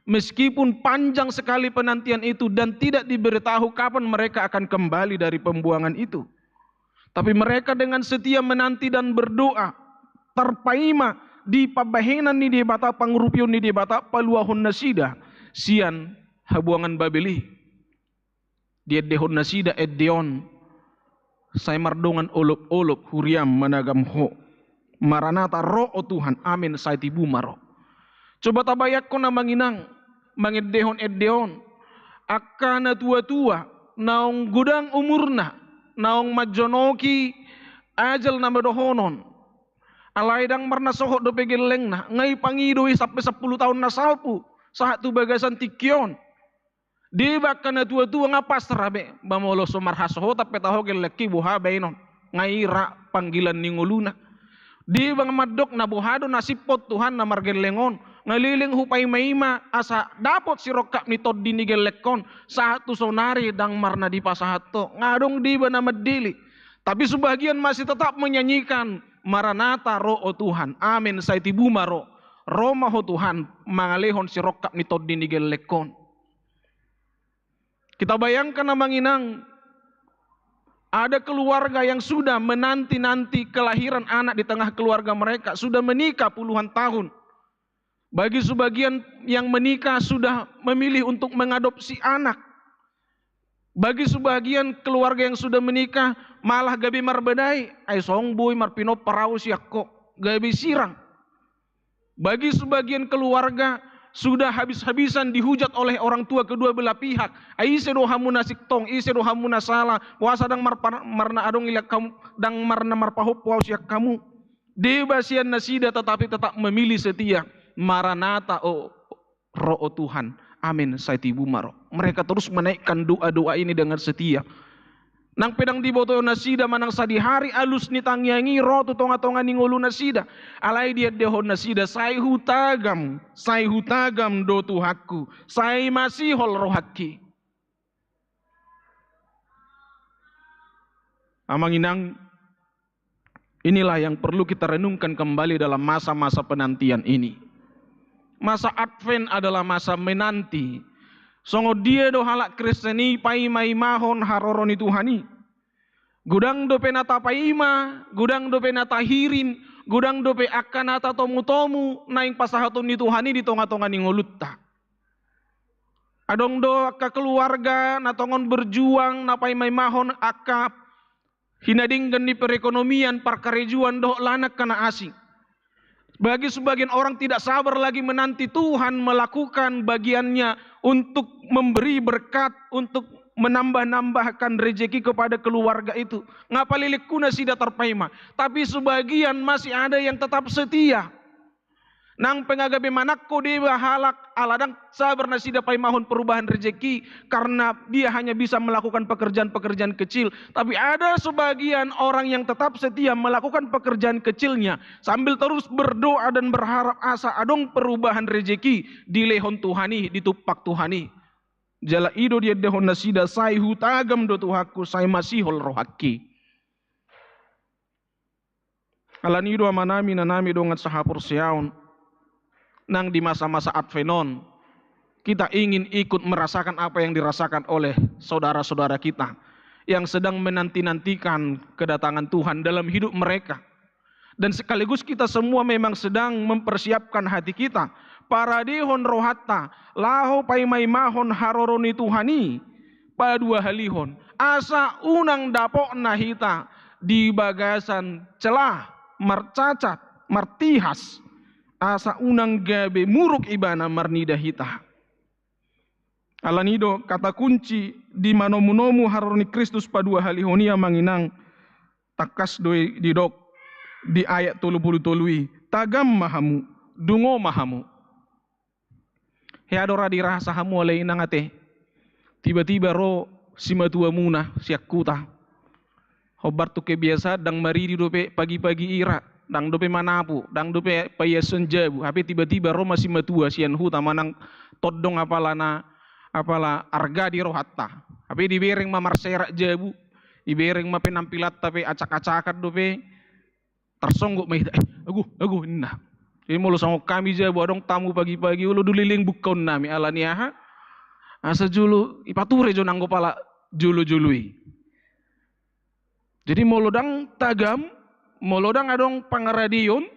meskipun panjang sekali penantian itu dan tidak diberitahu kapan mereka akan kembali dari pembuangan itu. Tapi mereka dengan setia menanti dan berdoa, terpaima di pabahenan ni di bata pangrupion ni di bata paluahon nasida sian Habuangan Babeli. Dia dehon nasida eddeon saya mardongan olop-olop huriam managam ho. Maranata ro o Tuhan, amin saya tibu maro. Coba tabayak ko na manginang mangedehon eddeon akana tua-tua naong gudang umurna naong majonoki ajal na madohonon alaidang marna sohok do pegeleng na ngai pangidoi sampai 10 tahun na salpu saat tu bagasan tikyon di bakana tua-tua ngapas rabe bamolo somar hasoho tapi taho geleki buha bainon ngai ra panggilan ninguluna di bang madok na buhado nasipot Tuhan na margelengon ngaliling hupay maima asa dapot si rokap ni tod dinigelekon saat tu sonari dang marna di pasahato ngadong di ba na madili. Tapi sebagian masih tetap menyanyikan Maranata ro o Tuhan, amin saya tibu maro, Roma ho Tuhan, mangalehon si rokap ni tod dinigelekon. Kita bayangkan na manginang, ada keluarga yang sudah menanti-nanti kelahiran anak di tengah keluarga mereka, sudah menikah puluhan tahun. Bagi sebagian yang menikah sudah memilih untuk mengadopsi anak. Bagi sebagian keluarga yang sudah menikah malah gabi marbedai, ay songboy marpino paraus yakko, gabi sirang. Bagi sebagian keluarga sudah habis-habisan dihujat oleh orang tua kedua belah pihak. Ai sedo hamuna siktong, sedo hamuna salah, puasa dang marna adong ilak kamu, dang marna marpahop puas yak kamu. Debasian nasida tetapi tetap memilih setia. Maranata o ro o Tuhan, amin saya tibu maro. Mereka terus menaikkan doa-doa ini dengan setia. Nang pedang di boto nasida manang sadi hari alus ni tangyangi ro tu tonga-tonga ni ngulu nasida. Alai dia dehon nasida sai hutagam do Tuhaku, sai masih hol rohaki. Amanginang, inilah yang perlu kita renungkan kembali dalam masa-masa penantian ini. Masa Advent adalah masa menanti. Songo dia do halak Kristeni pai mai mahon haroroni Tuhani. Gudang do penata paima, gudang do penata hirin, gudang do pe akanata tomu-tomu naing pasahaton ni Tuhani di tonga-tonga ni ngolutta. Adong do ka keluarga na tongon berjuang na pai mai mahon aka hinadinggan ni perekonomian parkarejuan do lanak kana asing. Bagi sebagian orang tidak sabar lagi menanti Tuhan melakukan bagiannya untuk memberi berkat, untuk menambah-nambahkan rezeki kepada keluarga itu. Ngapalilik kuna sida terpaima. Tapi sebagian masih ada yang tetap setia. Nang pengagabe manakko dewa halak aladang sabar nasida paimahon perubahan rezeki karena dia hanya bisa melakukan pekerjaan-pekerjaan kecil. Tapi ada sebagian orang yang tetap setia melakukan pekerjaan kecilnya sambil terus berdoa dan berharap asa adong perubahan rezeki di lehon Tuhani, di tupak Tuhani. Jala ido dia dehon nasida sai hutagam do Tuhaku sai masihol rohaki. Alanido amanami nanami dongat sahapur siaun. Nang di masa-masa Advenon, kita ingin ikut merasakan apa yang dirasakan oleh saudara-saudara kita yang sedang menanti-nantikan kedatangan Tuhan dalam hidup mereka. Dan sekaligus kita semua memang sedang mempersiapkan hati kita. Para dehon rohatta, laho paimai mahon haroroni Tuhani, pada dua halihon. Asa unang dapok nahita di bagasan celah, marcacat, martihas. Asa unang gabe muruk ibana marnida hita. Alanido kata kunci di manomu-nomu haroni Kristus padua halihonia manginang takas doi didok di ayat 30 tolui tagam mahamu dungo mahamu. He adora dirasa hamu oleh inang ate. Tiba-tiba ro si matua muna siak kuta. Hobar tu kebiasa dang maridi dope pagi-pagi ira, dang dope manapu, dang dope payason jabu. Tapi tiba-tiba Roma si matua sian huta manang todong apala arga di rohatta. Tapi dibereng mamarserak jabu, dibereng ma penampilat tapi acak-acakat dope tersonggok mahita. Agu nah. Jadi mulu sama kami jabu adong tamu pagi-pagi ulu duliling bukaun nami alaniaha. Asa julu ipature jo nanggo pala julu-ului. Jadi molodang tagam, molodang adong pangaradion,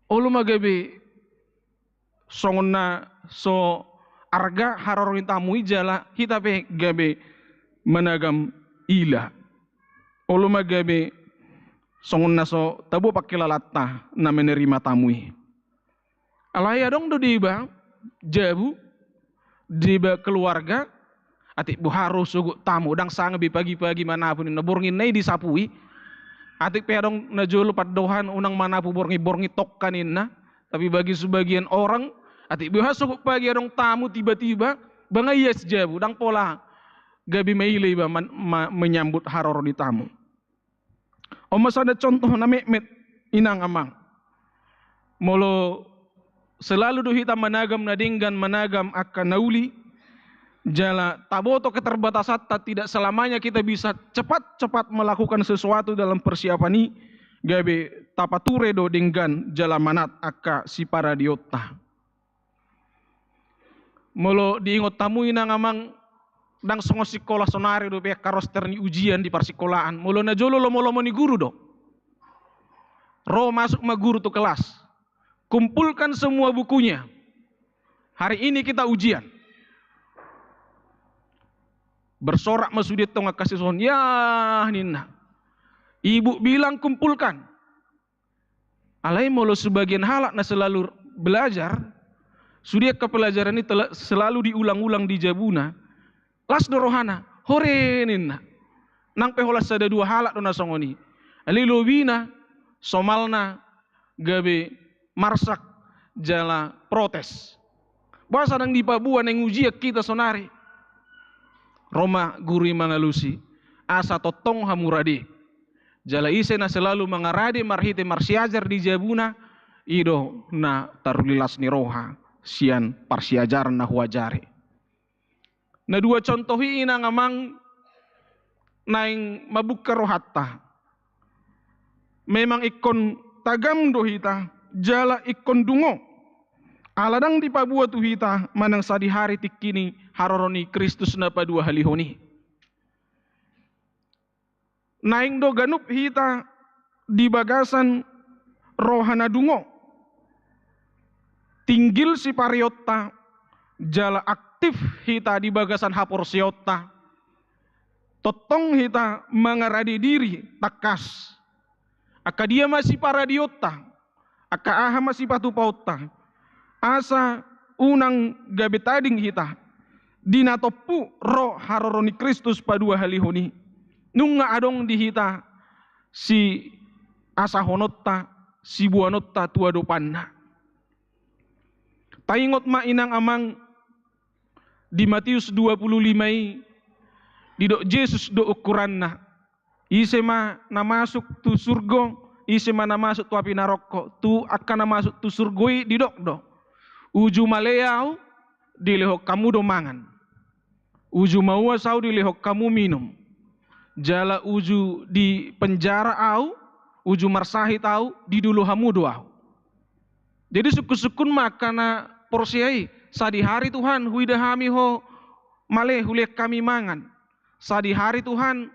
olu magabe songonna so arga harorin tamui jala hitape gabe managam ila. Olu magabe songonna so tabu pakilalatta na menerima tamui. Alaya dong do diba jabu diba keluarga atik bu harus sugut tamu dang sangabi pagi-pagi manapun naborngin nai disapui atik pedong najolo padohan unang manapu borngi tokkanin na tapi bagi sebagian orang atik bu harus sugut pagi adong tamu tiba-tiba bangayas jabu dang pola gabi maile ba menyambut haroro di tamu. Omas ada contoh na mekmet inang amang molo selalu do hitam managam nadinggan managam akan nauli jala taboto keterbatasan tidak selamanya kita bisa cepat-cepat melakukan sesuatu dalam persiapan ini gabe tapature do dengan jala manat akka si para diota. Molo diingot tamu ina ngamang dang songo sekolah sonari do pihak karoster ni ujian di parsikolahan. Molo na jolo lomo ni guru do. Ro masuk ma guru tu kelas. Kumpulkan semua bukunya. Hari ini kita ujian. Bersorak masudit tonga kasih son ya nina. Ibu bilang kumpulkan. Alai molo sebagian halak na selalu belajar. Sudia ke pelajaran ini selalu diulang-ulang di jabuna. Las dorohana hore nina. Nang peholas ada dua halak dona songoni. Ali lobina somalna gabe marsak jala protes. Bahasa nang di Papua nang ujiak kita sonari. Roma guri mangalusi asa totong hamuradi jala ise na selalu mengarade marhite marsiajar di jabuna ido na tarulilas ni roha sian parsiajar na huajari na dua contohi ina ngamang naing mabuka rohatta memang ikon tagam dohita jala ikon dungo aladang di Papua tu hita manang sadi hari tikini haroroni Kristus na padua halihoni. Naing do ganup hita di bagasan rohana dungo. Tinggil si pariotta jala aktif hita di bagasan hapor siota. Totong hita mengaradi diri takas. Aka dia masih paradiota. Aka aha masih patu pauta. Asa unang gabe tading hita dinatopu roh haroroni Kristus padua halihoni nunga adong di hita si asa honotta si buanotta tua dopanna taingot ma inang amang di Matius 25 didok Yesus do ukuranna ise ma na masuk tu surgo ise ma na masuk tu api naroko tu akan na masuk tu surgoi didok do uju maleau dilehok kamu do mangan. Uju maua sau dilehok kamu minum. Jala uju di penjara au, uju marsahi tau di dulu hamu doau. Jadi sukun-sukun makana porsiai sadi hari Tuhan huida hami ho male hulek kami mangan. Sadi hari Tuhan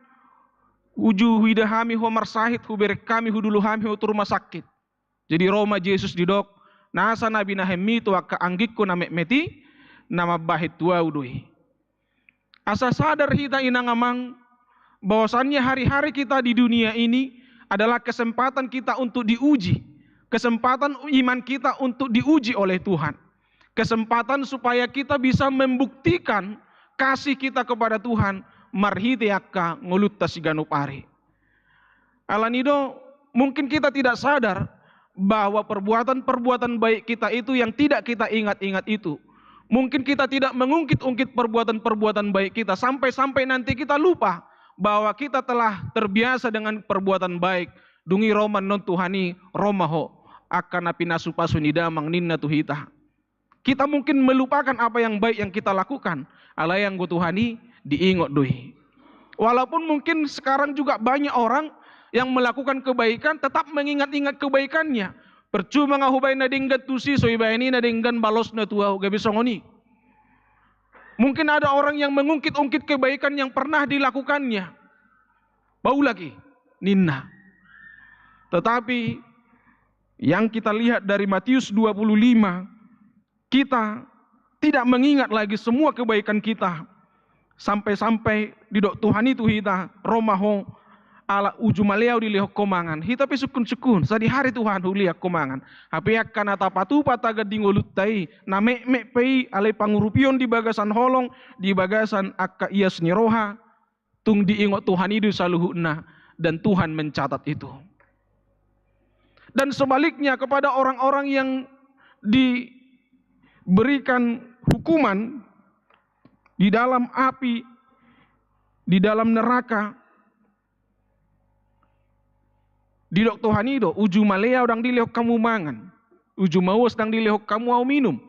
uju huida hami ho marsahit huberek kami hudulu hami ho rumah sakit. Jadi Roma Yesus didok nasa nabi nahemi tu akka anggikku na meti nama bahit tua udui. Asa sadar kita inang amang bahwasannya hari-hari kita di dunia ini adalah kesempatan kita untuk diuji. Kesempatan iman kita untuk diuji oleh Tuhan. Kesempatan supaya kita bisa membuktikan kasih kita kepada Tuhan marhite akka ngolutta siganupari. Alanido mungkin kita tidak sadar bahwa perbuatan-perbuatan baik kita itu yang tidak kita ingat-ingat itu Mungkin kita tidak mengungkit-ungkit perbuatan-perbuatan baik kita sampai-sampai nanti kita lupa bahwa kita telah terbiasa dengan perbuatan baik. Dungi roman non Tuhani romaho akan api nasu pasuni damang ninna tuhita. Kita mungkin melupakan apa yang baik yang kita lakukan. Ala yang go Tuhani diingot doi. Walaupun mungkin sekarang juga banyak orang yang melakukan kebaikan tetap mengingat-ingat kebaikannya. Percuma ngahubay na dinggat tusi so ibayani na dinggan balos na tuwa gabi songoni. Mungkin ada orang yang mengungkit-ungkit kebaikan yang pernah dilakukannya. Bau lagi, ninna. Tetapi yang kita lihat dari Matius 25, kita tidak mengingat lagi semua kebaikan kita. Sampai-sampai di dok Tuhan itu kita romaho ala uju maleau di lehok komangan. Hita pe sukun-sukun. Sadi hari Tuhan huliak komangan. Hape akan atapatu pataga dingolutai. Na me pei alai pangurupion di bagasan holong. Di bagasan akka ias niroha. Tung diingot Tuhan itu saluhuna. Dan Tuhan mencatat itu. Dan sebaliknya kepada orang-orang yang diberikan hukuman di dalam api, di dalam neraka, di dok Tuhan itu, uju malea udang dilehok kamu mangan, uju mawas dang dilehok kamu au minum,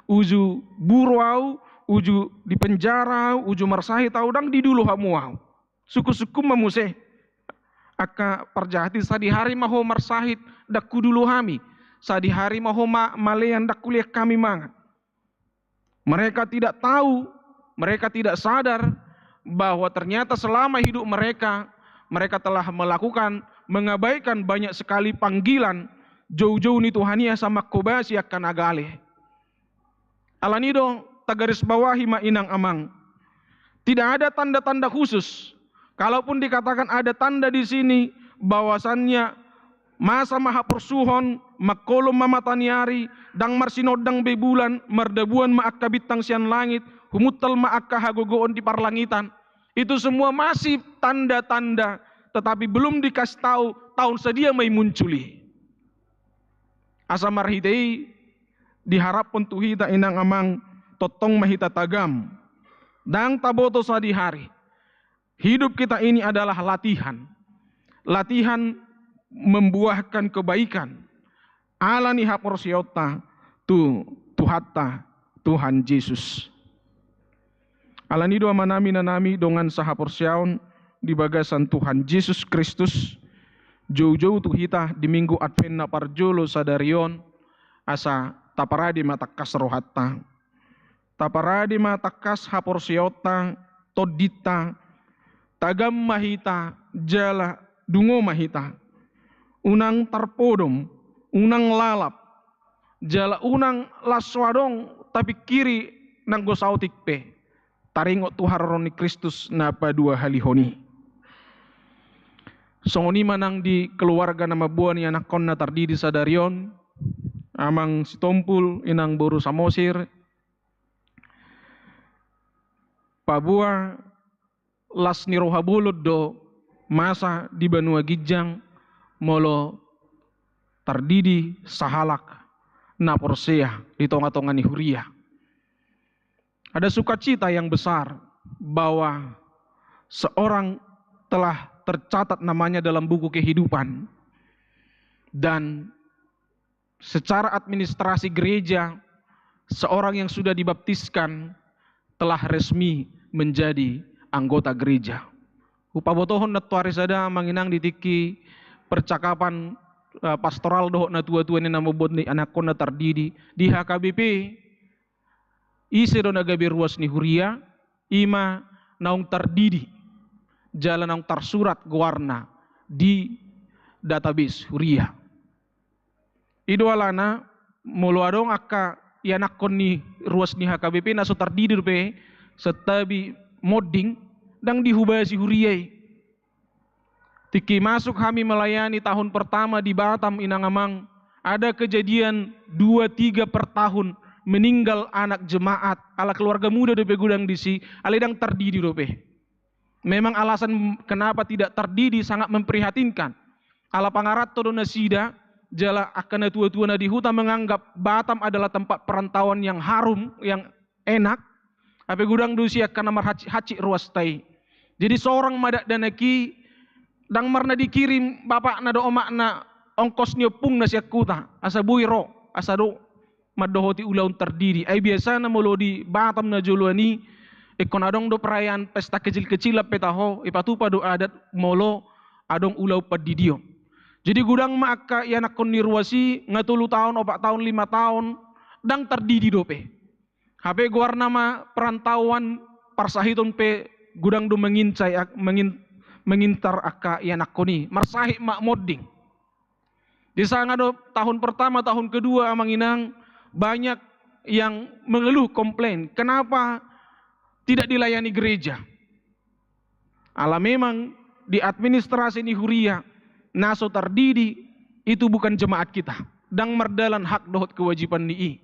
uju buruau, uju di penjara, uju marsahi tau dang di dulu kamu au. Suku-suku memuseh, aka perjahati sadi hari maho marsahit dakku dulu kami, sadi hari maho malean dakku lihat kami mangan. Mereka tidak tahu, mereka tidak sadar bahwa ternyata selama hidup mereka telah melakukan, mengabaikan banyak sekali panggilan jauh-jauh ni Tuhania sama kobasi akan agale. Alanido tagaris bawahi ma inang amang. Tidak ada tanda-tanda khusus. Kalaupun dikatakan ada tanda di sini bahwasannya masa maha persuhon makolom mamataniari dang marsinodang bebulan merdebuan maakka bintang sian langit humutal maakka hagogoon di parlangitan. Itu semua masih tanda-tanda, tetapi belum dikasih tahu tahun sedia may munculi. Asa marhitei diharap untuk kita inang amang totong mahita tagam. Dang taboto sa di hari. Hidup kita ini adalah latihan. Latihan membuahkan kebaikan. Ala ni haporsiota tu Tuhatta Tuhan Yesus. Alani doa manami nanami dongan sahaporsiaon di bagasan Tuhan Yesus Kristus. Jauh-jauh tu kita di minggu Advent na parjolo sadarion asa taparadi matakas rohatta. Taparadi matakas haporsiota todita tagam mahita jala dungo mahita. Unang tarpodom, unang lalap, jala unang laswadong tapi kiri nang gosautik pe. Taringot Tuharoni Kristus napa dua halihoni. Songoni manang di keluarga nama buah ni anak konna tardidi sadarion. Amang sitompul inang boru samosir. Pabua las nirohabulod do masa di Banua Gijang molo tardidi sahalak na porsea di tonga-tonga ni Huria. Ada sukacita yang besar bahwa seorang telah tercatat namanya dalam buku kehidupan dan secara administrasi gereja seorang yang sudah dibaptiskan telah resmi menjadi anggota gereja. Upabotohon na tuari sada manginang ditiki percakapan pastoral doh na tua-tua ni namobot ni anak ko na tardidi di HKBP. Ise do nagabi ruas ni Huria, ima naung tardidi, jalan naung tarsurat guarna di database Huria. Ido alana muluadong akka ianak kon ni ruas ni HKBP naso tardidi pe setabi modding dang dihubasi Huria. Tiki masuk kami melayani tahun pertama di Batam Inangamang, ada kejadian 2-3 per tahun meninggal anak jemaat ala keluarga muda dope gudang disi aledang tardidi dope. Memang alasan kenapa tidak tardidi sangat memprihatinkan. Ala pangarat todo nasida jala akan tua-tua na di hutan menganggap Batam adalah tempat perantauan yang harum, yang enak, apa gudang dusia karena marhaci ruas tai. Jadi seorang madak danaki dang marna dikirim bapak na do omak na ongkos nyopung na siya kuta asa buiro asa do madohoti ulaun terdiri. Ay biasa na molo di Batam na juluani ikon adong do perayaan pesta kecil-kecil petaho ipatupa do adat molo adong ulau padidio. Jadi gudang maka yanak kon nirwasi ngatulu tahun, 4 tahun, 5 tahun dang terdidi dope. HP guar nama perantauan parsahiton pe gudang do mengintar aka yanak koni marsahi mak modding. Di sana do tahun pertama, tahun kedua amang inang banyak yang mengeluh komplain. Kenapa tidak dilayani gereja? Ala memang di administrasi ni huria naso terdidi itu bukan jemaat kita. Dang merdalan hak dohot kewajiban ni.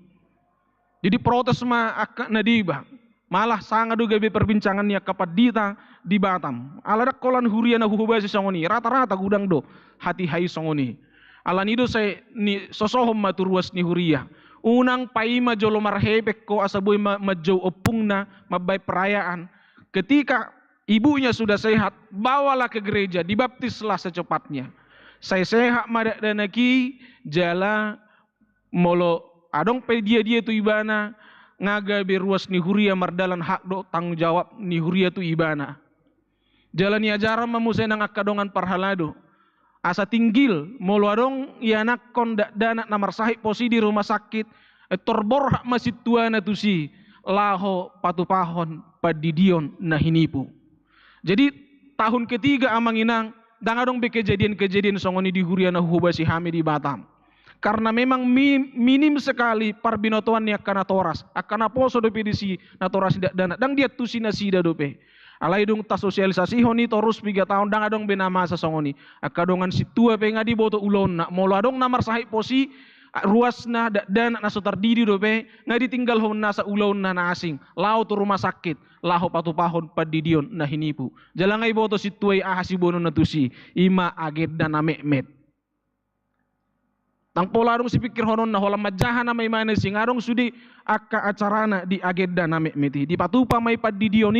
Jadi protes ma akak nadiba. Malah sangat juga be perbincangannya kapadita di Batam. Aladak kolan huria na huhubasi songoni. Rata-rata gudang do hati hai songoni. Alan itu saya ni sosohom maturuas ni huria. Unang paima jolo marhepek ko asaboy majo opungna mabay perayaan. Ketika ibunya sudah sehat, bawalah ke gereja, dibaptislah secepatnya. Saya sehat madak danaki jala molo adong pe dia tu ibana ngaga beruas ni huria mardalan hak do tanggung jawab ni huria tu ibana. Jalani ajaran mamusenang akadongan parhalado. Asa tinggil molo adong ianak kon danak namar sahih posi di rumah sakit torbor hak masih tuana tu si laho patupahon padidion nahinipu. Jadi tahun ketiga amang inang dang adong be kejadian-kejadian songoni di huria na hubasi hami di Batam. Karena memang minim sekali parbinotoan ni akana toras, akana poso dope di si na toras dana dang dia tu sinasida dope. Alai dong ta sosialisasi honi torus 3 tahun dang adong benama sa songoni. Akadongan si tua pe ngadi boto ulon na molo adong namar sahih posi ruas na dana na so terdiri dope ngadi tinggal hon nasa ulon na asing. Lao tu rumah sakit, laho patupahon padidion na hinipu. Jalangai boto si tuai ahasibono na tusi ima aged dana mekmet. Tang pola dong si pikir honon na hola majahan na may mana singarong sudi aka acarana di agenda na meti di patupa may padidion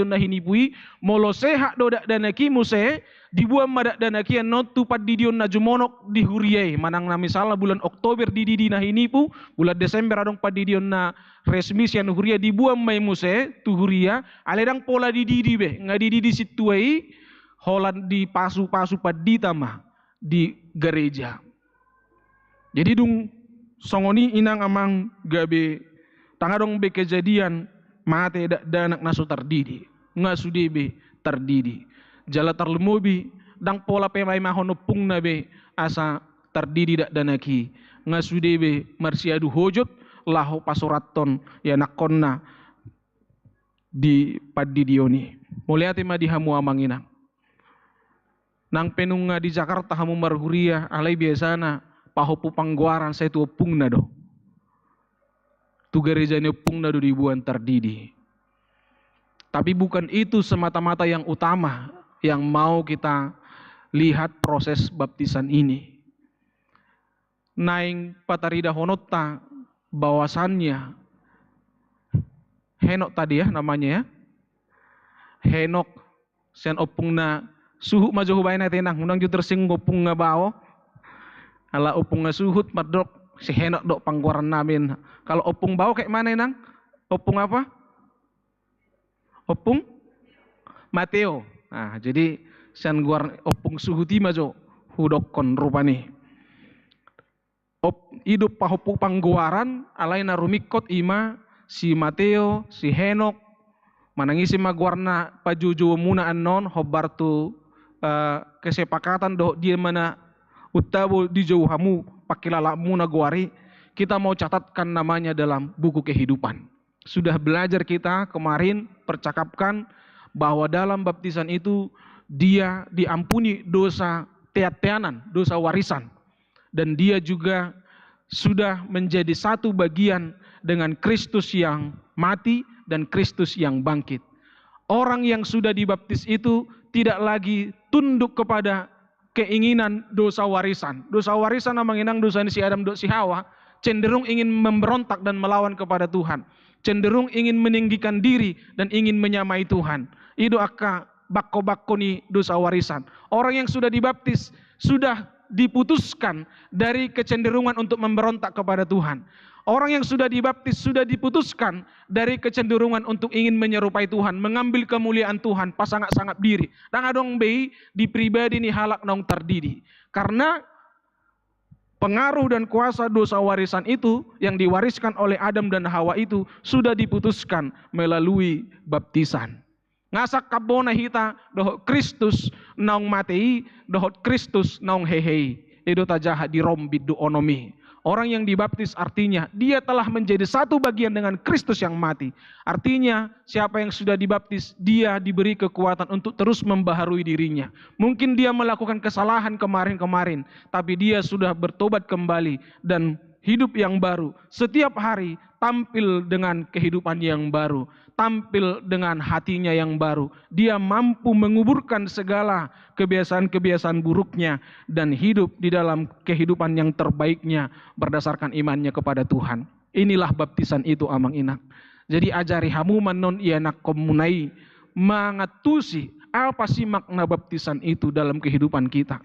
na hinipui molo seha do danaki muse dibuam madak danaki not tu padidion na jumonok di huriai manang na misalnya bulan Oktober di na hinipu bulan Desember adong padidion na resmi sian huria dibuam may muse tu huria aledang pola didi be ngadidi situai holan di pasu-pasu padita mah di gereja. Jadi dung songoni inang amang gabe tangadong be kejadian mate danak naso terdidi ngasude be terdidi jala terlemobi dang pola pemai mahon pung na be asa terdidi dak danaki ngasude be marsiadu hojot laho pasuraton ya nakonna di padidioni muliati ma di hamu amang inang nang penunga di Jakarta hamu marhuria alai biasana pahopu pangguaran saya tu opung na do. Tu gereja ni opung na do dibuan terdidi. Tapi bukan itu semata-mata yang utama yang mau kita lihat proses baptisan ini. Naing patarida honota bawasannya Henok tadi ya namanya ya. Henok sen opung na suhu maju hubain na tenang unang ju tersing opung nga bao. Ala opung ngasuhut madok si Henok dok pangguaran namin. Kalau opung bau kayak mana nang? Opung apa? Opung Mateo. Nah, jadi sian guar opung suhuti majo hudok kon rupani. Hidup pahopu pangguaran alai narumikot ima si Mateo, si Henok manangisi maguarna pajuju muna anon hobartu kesepakatan do dia mana utabo di jauh hamu pakilala muna guari kita mau catatkan namanya dalam buku kehidupan. Sudah belajar kita kemarin percakapkan bahwa dalam baptisan itu dia diampuni dosa teat-teanan, dosa warisan. Dan dia juga sudah menjadi satu bagian dengan Kristus yang mati dan Kristus yang bangkit. Orang yang sudah dibaptis itu tidak lagi tunduk kepada keinginan dosa warisan. Dosa warisan namang inang dosa si Adam do si Hawa cenderung ingin memberontak dan melawan kepada Tuhan. cenderung ingin meninggikan diri dan ingin menyamai Tuhan. Itu aka bakko-bakko ni dosa warisan. Orang yang sudah dibaptis sudah diputuskan dari kecenderungan untuk memberontak kepada Tuhan. Orang yang sudah dibaptis sudah diputuskan dari kecenderungan untuk ingin menyerupai Tuhan, mengambil kemuliaan Tuhan, pasangak-sangap diri. Dan adong bei di pribadi ni halak nong terdidi. Karena pengaruh dan kuasa dosa warisan itu yang diwariskan oleh Adam dan Hawa itu sudah diputuskan melalui baptisan. Ngasak kabona hita dohot Kristus naung matei, dohot Kristus naung hehei. Itu tajaha di rombid do onomi. Orang yang dibaptis artinya dia telah menjadi satu bagian dengan Kristus yang mati. Artinya siapa yang sudah dibaptis dia diberi kekuatan untuk terus membaharui dirinya. Mungkin dia melakukan kesalahan kemarin-kemarin, tapi dia sudah bertobat kembali dan hidup yang baru. Setiap hari tampil dengan kehidupan yang baru, tampil dengan hatinya yang baru. Dia mampu menguburkan segala kebiasaan-kebiasaan buruknya dan hidup di dalam kehidupan yang terbaiknya berdasarkan imannya kepada Tuhan. Inilah baptisan itu amang inak. Jadi ajari hamu manon ianak komunai mangatusi apa sih makna baptisan itu dalam kehidupan kita.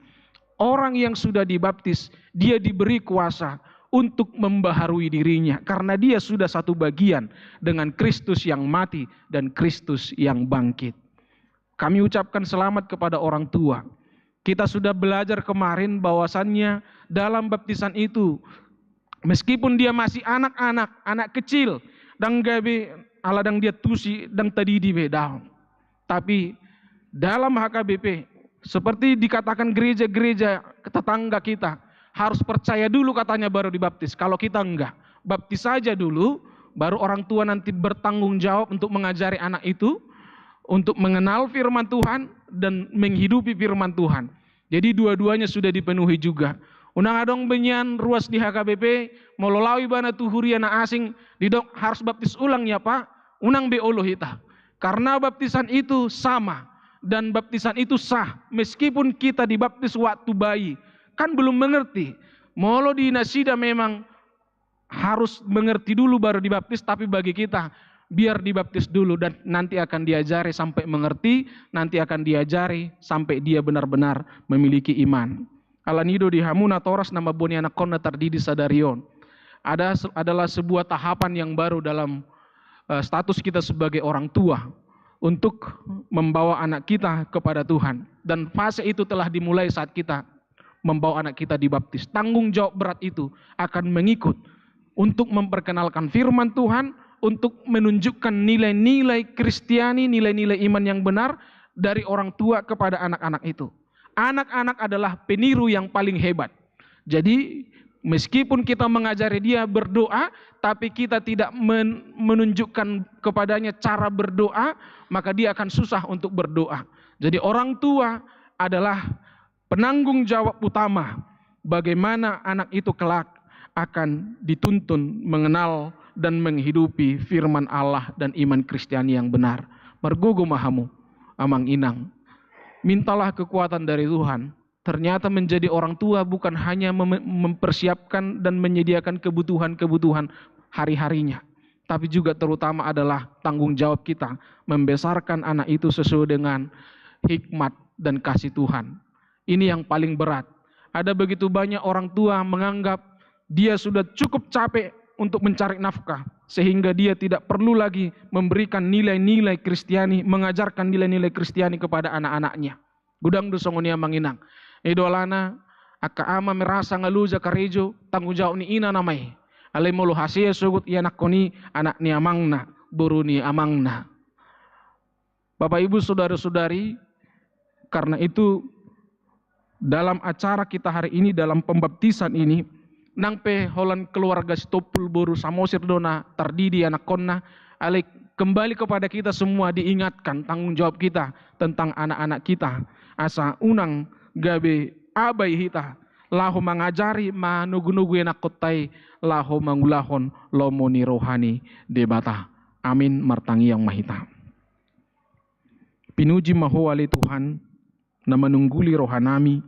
Orang yang sudah dibaptis dia diberi kuasa untuk membaharui dirinya karena dia sudah satu bagian dengan Kristus yang mati dan Kristus yang bangkit. Kami ucapkan selamat kepada orang tua. Kita sudah belajar kemarin bahwasannya dalam baptisan itu meskipun dia masih anak-anak, anak kecil, dan gabe aladang dia tusi dan tadi di bedal. Tapi dalam HKBP seperti dikatakan gereja-gereja tetangga kita harus percaya dulu katanya baru dibaptis. Kalau kita enggak, baptis saja dulu, baru orang tua nanti bertanggung jawab untuk mengajari anak itu untuk mengenal firman Tuhan dan menghidupi firman Tuhan. Jadi dua-duanya sudah dipenuhi juga. Unang adong benyan ruas di HKBP mololawi bana tuhuri anak asing didok harus baptis ulang ya Pak. Unang beolo hita. Karena baptisan itu sama dan baptisan itu sah meskipun kita dibaptis waktu bayi. Kan belum mengerti. Molo di nasida memang harus mengerti dulu baru dibaptis, tapi bagi kita biar dibaptis dulu dan nanti akan diajari sampai mengerti, nanti akan diajari sampai dia benar-benar memiliki iman. Alanido di Hamuna Toras nama boni anak kona terdidi sadarion. Adalah sebuah tahapan yang baru dalam status kita sebagai orang tua untuk membawa anak kita kepada Tuhan. Dan fase itu telah dimulai saat kita membawa anak kita dibaptis. Tanggung jawab berat itu akan mengikut untuk memperkenalkan firman Tuhan, untuk menunjukkan nilai-nilai Kristiani, nilai-nilai iman yang benar dari orang tua kepada anak-anak itu. Anak-anak adalah peniru yang paling hebat. Jadi meskipun kita mengajari dia berdoa, tapi kita tidak menunjukkan kepadanya cara berdoa, maka dia akan susah untuk berdoa. Jadi orang tua adalah penanggung jawab utama bagaimana anak itu kelak akan dituntun mengenal dan menghidupi firman Allah dan iman Kristiani yang benar. Mergogo mahamu, amang inang. Mintalah kekuatan dari Tuhan. Ternyata menjadi orang tua bukan hanya mempersiapkan dan menyediakan kebutuhan-kebutuhan hari-harinya. Tapi juga terutama adalah tanggung jawab kita membesarkan anak itu sesuai dengan hikmat dan kasih Tuhan. Ini yang paling berat. Ada begitu banyak orang tua menganggap dia sudah cukup capek untuk mencari nafkah, sehingga dia tidak perlu lagi memberikan nilai-nilai Kristiani, mengajarkan nilai-nilai Kristiani kepada anak-anaknya. Gudang dosongonia manginang. Idolana aka ama merasa ngaluja karejo tanggung jawab ni ina namai. Ale molo hasia sugut anak koni anak ni amangna, buru ni amangna. Bapak Ibu saudara-saudari, karena itu dalam acara kita hari ini, dalam pembaptisan ini, nangpe holan keluarga stopul boru samosir dona terdidi anak konna, alik kembali kepada kita semua diingatkan tanggung jawab kita tentang anak-anak kita. Asa unang gabe abai hita, laho mengajari manugu-nugu enak kotai, laho mangulahon lomoni rohani debata. Amin martangi yang mahita. Pinuji mahoali Tuhan na menungguli rohanami,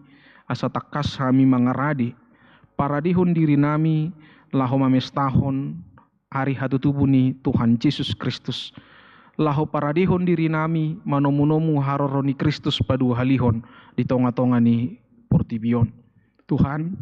asa takas kami mengeradi, paradihon diri nami, laho mamestahon, hari hatu tubuh ni Tuhan Yesus Kristus. Laho paradihon diri nami manomu-nomu haroroni Kristus padu halihon di tonga-tonga ni portibion. Tuhan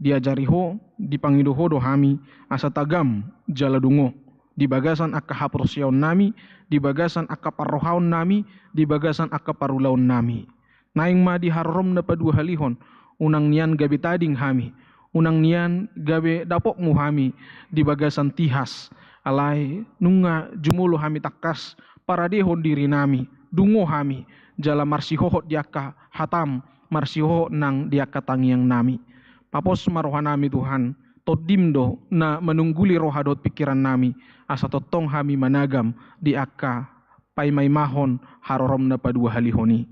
diajari ho dipangido ho dohami asa tagam jala dungo di bagasan akka haporsiaon nami, di bagasan akka parrohaon nami, di bagasan akka parulaon nami. Naing ma di harorom na padu halihon unang nian gabe tading hami, unang nian gabe dapok mu hami di bagasan tihas. Alai nunga jumulo hami takas paradehon diri nami dungo hami jala marsihohot diaka hatam marsihohot nang diaka tangiang nami. Papos maroha nami Tuhan todimdo na menungguli rohadot pikiran nami asa totong hami managam diaka paimay mahon harorom na padua halihoni.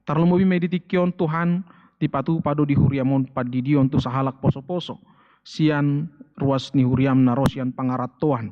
Tarlumobi may ditikyon Tuhan tipatu pado di huriamon padidion tu sahalak poso-poso sian ruas ni huriam na rosian pangaratuan.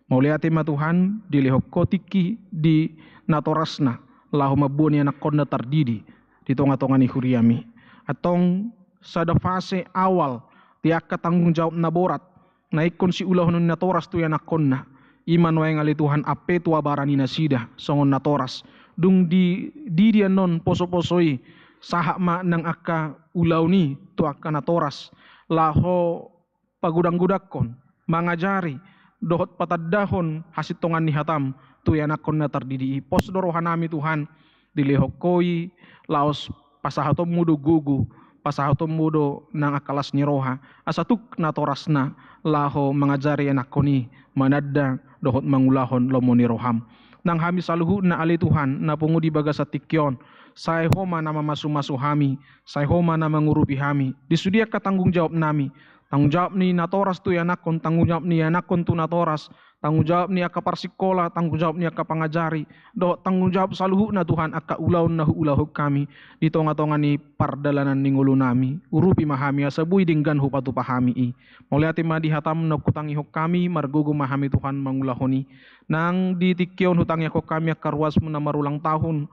Mauliati ma Tuhan dilehok kotiki di natorasna lahu mabuan yang nakon na tardidi di tonga-tonga ni huriami. Atong sada fase awal tiaka tanggung jawab na borat na ikon si ulah nun natoras tu yang nakon na iman wae ngali Tuhan ape tua barani nasida songon natoras dung di didian non poso-posoi sahak ma nang aka ulau ni tu aka natoras laho pagudang-gudakon mangajari dohot patadahon hasit tongan ni hatam tu yang nakon na tardidi pos dorohan nami Tuhan dilehokoi laos pasahatom mudo gugu pasahatom mudo nang akalas ni roha asatuk natorasna laho mangajari anak koni manadda dohot mangulahon lomo ni roham nang hami saluhu na ali Tuhan na pungudi baga sa tikyon say homa na mamasu-masu hami say homa na mangurupi hami disudia ka tanggung jawab nami. Tanggung jawab ni natoras tu yanakon, tanggung jawab ni yanakon tu natoras, tanggung jawab ni aka parsikola, tanggung jawab ni aka pangajari, do tanggung jawab saluhu na Tuhan aka ulaw na huulahog kami, di tonga-tonga ni pardalanan ni ngulo nami, urupi mahami asabuy dinggan hupatu pahami i. Mauliati ma dihatam na kutangihok kami, margugo mahami Tuhan mangulahoni, nang ditikyon hutangi ako kami akaruas mo na marulang tahun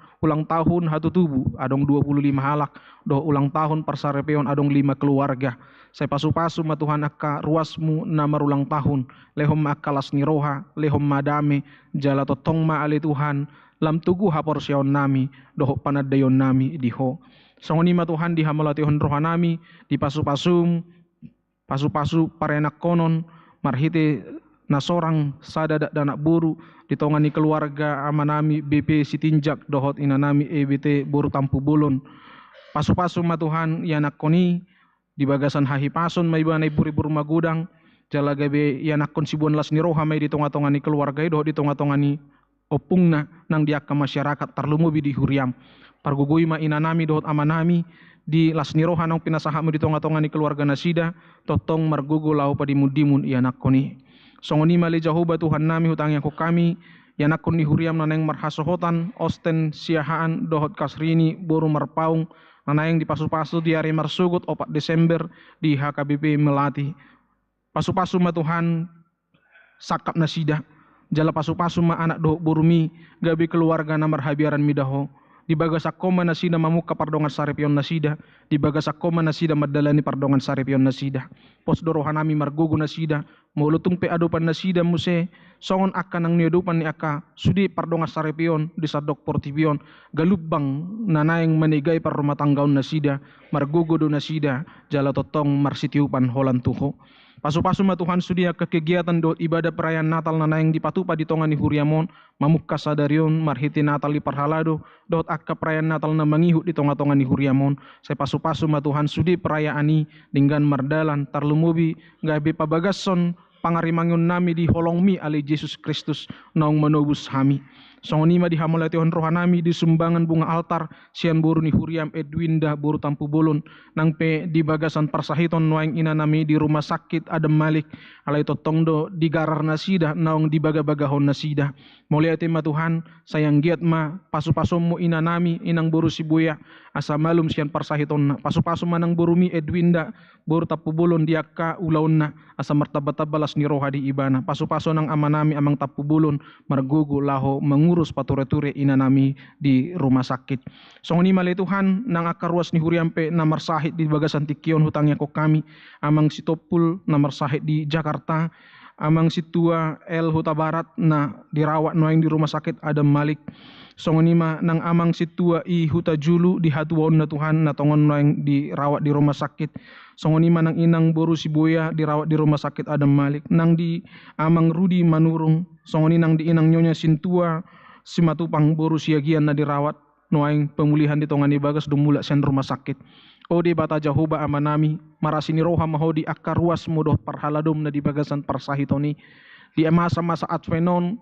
hatutubu, adong 25 halak, do ulang tahun parsarepeon adong 5 keluarga. Saya pasu-pasu ma Tuhan akka ruasmu na marulang tahun lehom ma akalas ni roha lehom madame jala totong ma ali Tuhan lam tugu haporsyaon nami doho panadayon nami diho songoni ma Tuhan dihamalatihan roha nami di pasu-pasu parenak konon marhite nasorang sadadak danak buru ditongani keluarga amanami BP sitinjak dohot inanami EBT buru tampu bulun pasu-pasu ma Tuhan yanak koni di bagasan hahi pason may banay buri-buri magudang jala gabe yanakon si buwan las ni roha may di tonga-tonga ni keluarga do di tonga-tonga ni opung na nang diak ka masyarakat tarlumubi di huriam pargugoy ma inanami dohot amanami di las ni roha nang pinasaha mo di tonga-tonga ni keluarga nasida totong margugo lao pa dimun-dimun iyanakoni songoni mali Jehovah Tuhan nami hutangi ako kami yanakon ni huriam na nang marhasohotan osten siahaan dohot kasrini buru marpaung nanayang di pasu-pasu di hari marsugot 4 Desember di HKBP Melati. Pasu-pasu ma Tuhan sakap nasida. Jala pasu-pasu ma anak doh burumi gabi keluarga na marhabiaran midaho. Di bagas akoma nasida mamuka pardongan saripion nasida. Di bagas akoma nasida madalani pardongan saripion nasida. Pos dorohan nami margugo nasida. Maulutung pe adupan nasida muse. Songon aka nang niadupan ni aka. Sudi pardongan saripion di sadok portibion. Galubang nanayang manigay par rumah tanggaon nasida. Margugo do nasida. Jala totong marsitiupan holan tuho. Pasu-pasu ma Tuhan sudia ke kegiatan doot ibadah perayaan Natal nanayang dipatupa di tonga ni huriamon mamukka sadarion marhiti Natal di parhalado doot akka perayaan Natal na mangihut di tonga-tonga ni huriamon saya pasu-pasu ma Tuhan sudi perayaan ni dinggan mardalan tarlumubi gabi pabagason pangarimangon nami di holongmi ali Yesus Kristus naong manobus hami songonima di hamalatihan rohanami di sumbangan bunga altar sian buru ni huriam Edwinda buru tampu bulun nang pe di bagasan parsahiton nuaing inanami di rumah sakit Adam Malik alay totongdo di garar nasida naong di baga-bagahon nasida moliati ma Tuhan sayang giat ma pasu-pasum mo inanami inang buru sibuya asa malum sian parsahiton na pasu-pasum manang buru mi Edwinda buru tampu bulun diaka ulaun na asa martabat-tabalas ni roha di ibana pasu-pasu nang amanami amang tampu bulun margugo laho mengurus pature-ture inanami di rumah sakit. Songoni mali Tuhan nang akaruas ni huriampe na marsahit di bagasan tikyon hutangnya ko kami amang sitopul na marsahit di Jakarta amang situa El Huta Barat na dirawat noeng di rumah sakit Adam Malik. Songonima nang amang situa I Huta Julu di hatuon na Tuhan na tongon noeng dirawat di rumah sakit. Songonima nang inang Boru Siboya dirawat di rumah sakit Adam Malik. Nang di amang Rudi Manurung, songoni nang di inang Nyonya Sintua Simatupang Boru Siagian na dirawat noeng pemulihan di tongani bagas dumula sen rumah sakit. Ode bata Jahoba amanami marasini roha mahodi akar ruas mudoh parhaladom na di bagasan parsahitoni di masa-masa advenon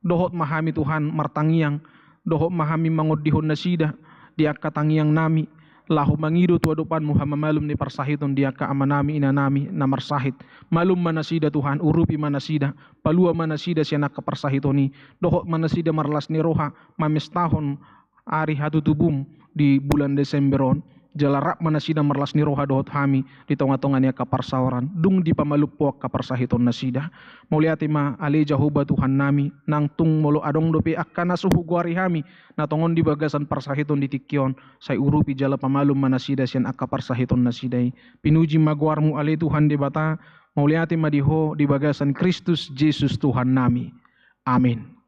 dohot mahami Tuhan martangiang dohot mahami mangodihon na sida di akatangiang nami lahu mangido tua dopan muhama malum ni parsahiton di aka amanami inanami na marsahit malum manasida Tuhan urupi manasida palua manasida siya nakaparsahitoni dohot manasida marlas ni roha mamestahon ari hatutubum di bulan Desemberon jalarap manasida marlas ni roha dohot hami di tonga-tonga niya kaparsawaran dung di pamalupo kaparsahiton nasida mauliati ma ale Jahoba Tuhan nami nang tung molo adong dope akana suhu guari hami na tongon di bagasan parsahiton di tikyon say urupi jala pamalum manasida siyan akaparsahiton nasidai pinuji maguarmu ale Tuhan di bata mauliati ma diho di bagasan Kristus Yesus Tuhan nami amin.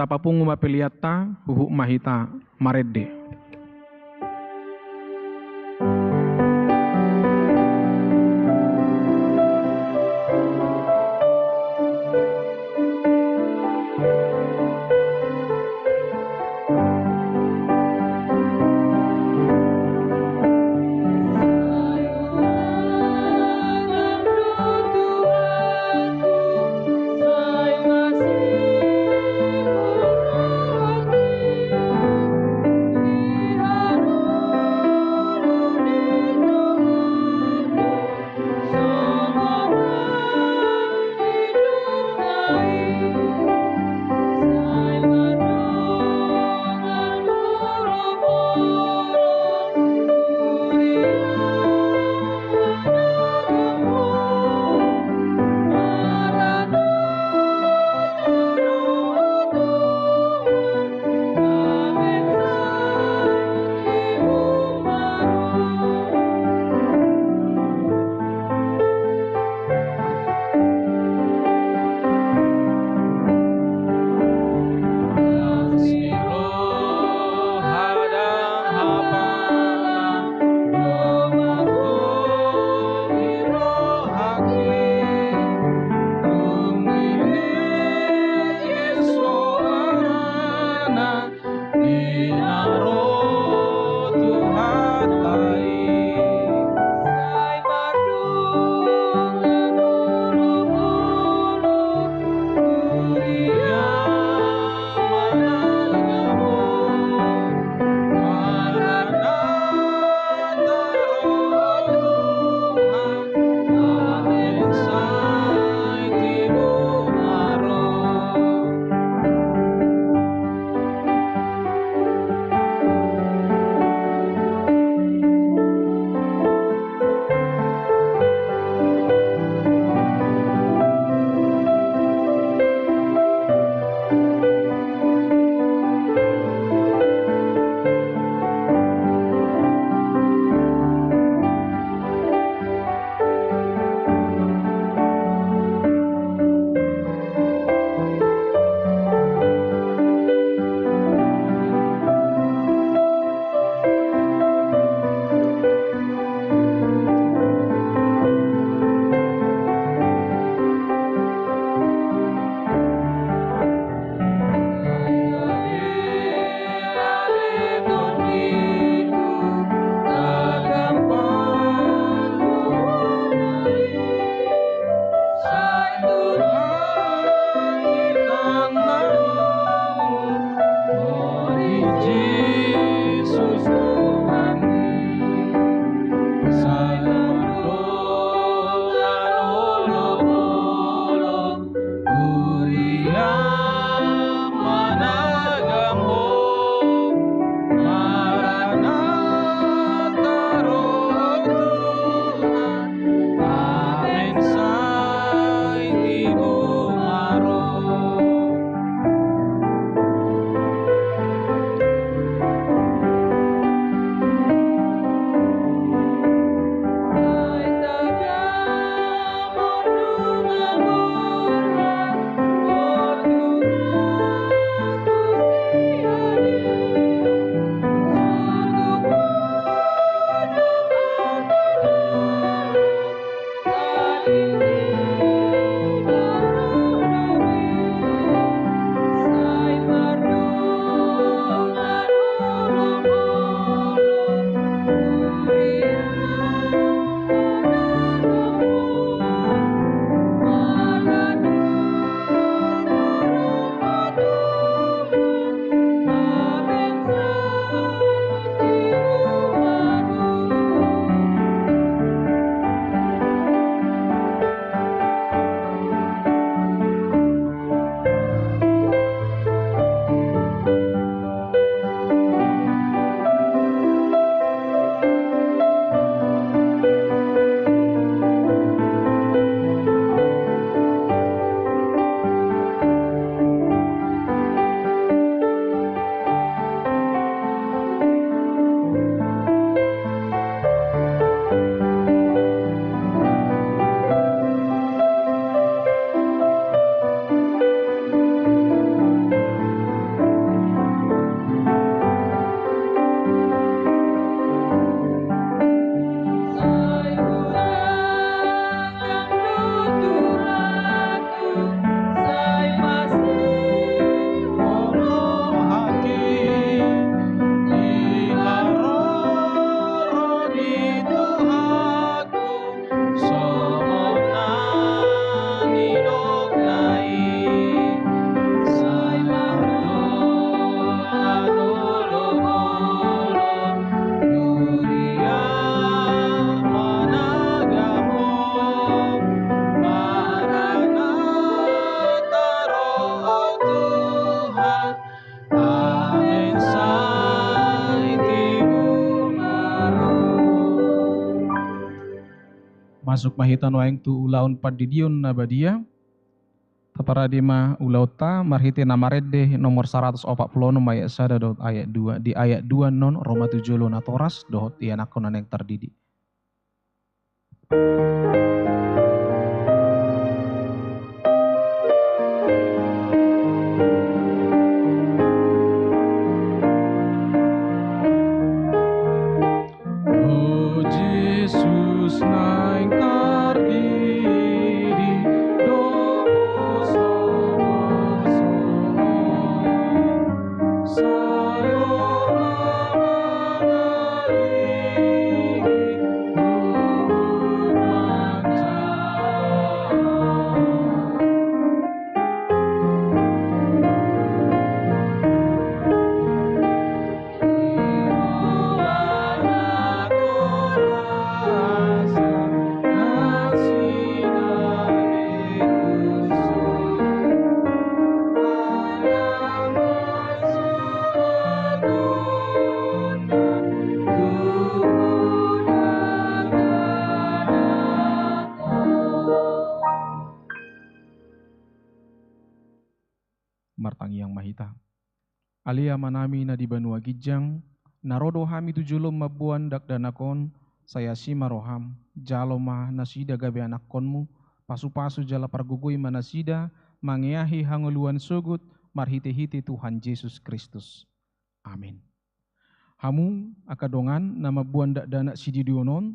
Tapapung mapeliata huhu mahita maredde. Saya masih masuk mahitan waeng tu ulaun padidion na badia taparadima ulauta marhiti namarede nomor 140 ayat 1 dot ayat 2 di ayat 2 non Roma 7 na toras dohot ianakon yang terdidi. Oh Jesus naing terdidi dosa-dosa sayo mengaliri Tuhan Martangi yang mahita. Alia manami na di Banua Gijang, narodo hami tujulom mabuan dak danakon, saya si maroham, jaloma nasida gabe anakonmu, pasu-pasu jala pargugui manasida, mangeahi hanguluan sugut, marhite-hite Tuhan Yesus Kristus. Amin. Hamu akadongan nama buan dak danak sididionon,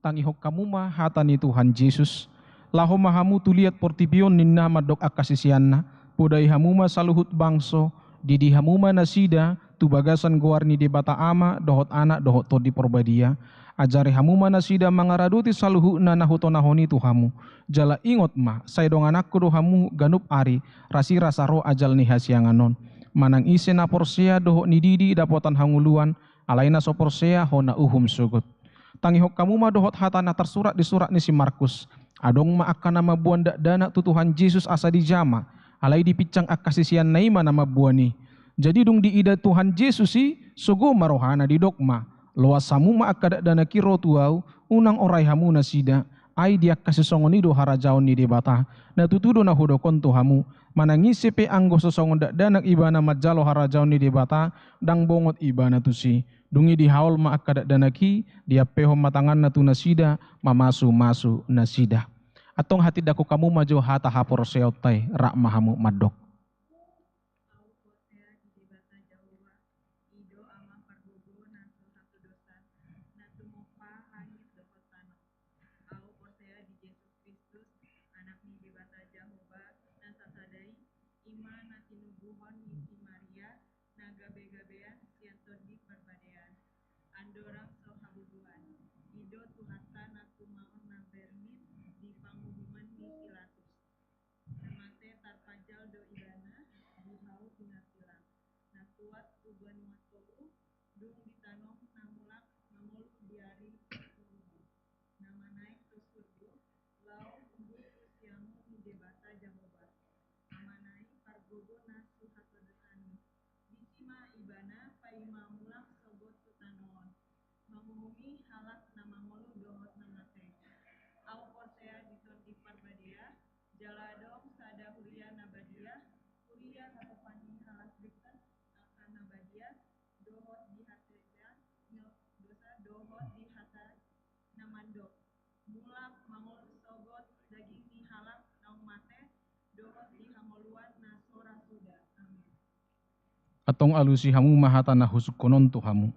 tangihok kamu mah hatani Tuhan Yesus, laho mahamu tuliat portipion ninna madok akasisianna, podai hamuma saluhut bangso, didi hamuma nasida, tu bagasan goarni di bata ama, dohot anak dohot to di porbadia, ajari hamuma nasida mangaraduti saluhu na nahutonahoni tu hamu. Jala ingot ma, say dong anakku do hamu ganup ari, rasi rasa roh ajal ni hasianganon. Manang ise na porsia dohot ni didi dapotan hanguluan, alaina so porsia hona uhum sugut. Tangihok kamu ma dohot hatana tersurat di surat ni si Markus. Adong ma akan nama buan dak dana tu Tuhan Yesus asa di jama. Alai dipicang akasisian naima nama buani. Jadi dung di ida Tuhan Yesus si sogo marohana di dogma. Loas samu ma akadak dana kiro tuau unang orai hamu nasida. Ai dia kasih songon ido harajaon ni debata. Na tutudo na hudokon tu hamu. Manangisi pe anggo sosongon dak danak ibana majalo harajaon ni debata. Dang bongot ibana tu si. Dungi di haul ma akadak danaki. Dia peho matangan na tu nasida. Mamasu-masu nasida. Atong hati daku kamu maju hata hapor seotai rak mahamu madok. Atong alusi hamu mahatana husuk konon tu hamu.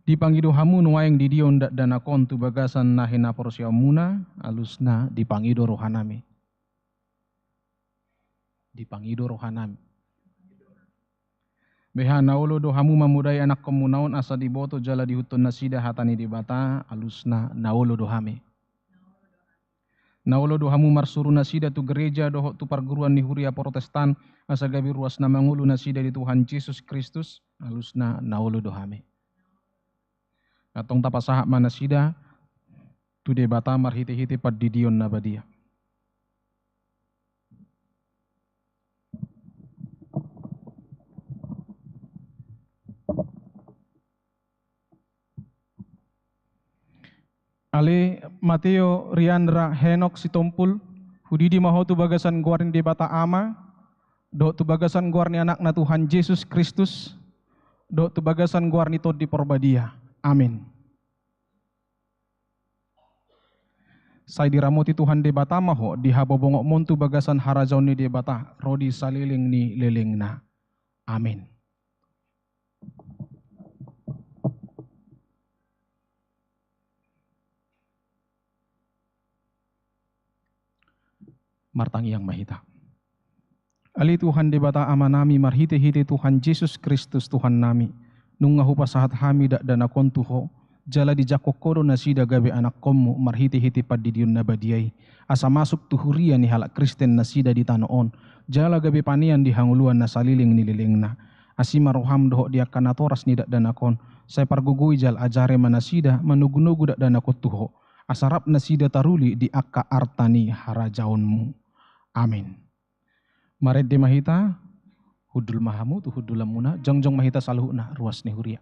Dipangido hamu nuaeng didion dak danakon tu bagasan nahina porsia muna alusna dipangido rohanami. Dipangido rohanami. Beha naulo do hamu mamudai anak komunaon asa diboto jala dihutun nasida hatani dibata alusna naulo do hame. Naulo do hamu marsuru nasida tu gereja dohot tu perguruan ni huria Protestan asa gabi ruas na mangulu nasida di Tuhan Yesus Kristus alusna naulo do hame. Atong tapasahak manasida tu debata marhiti-hiti padidion nabadia. Ale Mateo Riandra Henok Sitompul, hudidi maho tu bagasan guarni di bata ama, do tu bagasan guarni anak na Tuhan Yesus Kristus, do tu bagasan guarni to di porbadia. Amin. Sai diramuti Tuhan di bata maho, di habobongok montu bagasan harajaun ni di bata, rodi saliling ni lelingna. Amin. Martangi yang mahita. Ali Tuhan di bata ama nami marhite-hite Tuhan Yesus Kristus Tuhan nami. Nungahu pasahat hami dak dana kontuho. Jala di jakokodo nasida gabe anak komu marhite-hite padidiyun nabadiai. Asa masuk tuhuria ni halak Kristen nasida di tanoon. Jala gabe panian di hanguluan nasaliling nililingna. Asima roham doho dia kanatoras ni dak dana kon. Saya pargugui jal ajare manasida manugu-nugu dak dana kotuho. Asarap nasida taruli di akka artani harajaunmu. Amin. Maret de mahita, hudul mahamu tu hudul lamuna, jongjong mahita saluhna ruas ni huria.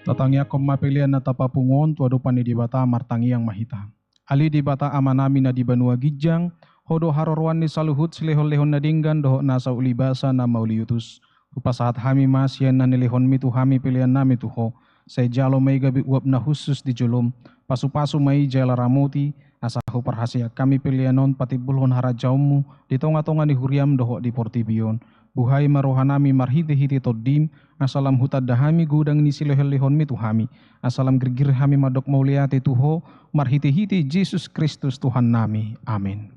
Tatangia koma pilihan na tapapungon tuadupan ni di bata martangi yang mahita. Ali di bata amanami na di banua gijang, hodo harorwan ni saluhut silehon-lehon na dinggan doho nasa ulibasa na mauliutus. Upasahat hami masyan na nilehon mitu hami pilihan nami tuho. Say jalo may gabi uap na husus di julum. Pasu-pasu may jala ramuti. Asahu parhasia kami pilihanon pati bulhon harajaumu. Di tonga-tonga ni huriam doho di portibion. Buhay marohanami marhiti-hiti todim. Asalam hutad dahami gudang ni silehon-lehon mitu hami. Asalam gergir hami madok mauliati tuho. Marhiti-hiti Yesus Kristus Tuhan nami. Amin.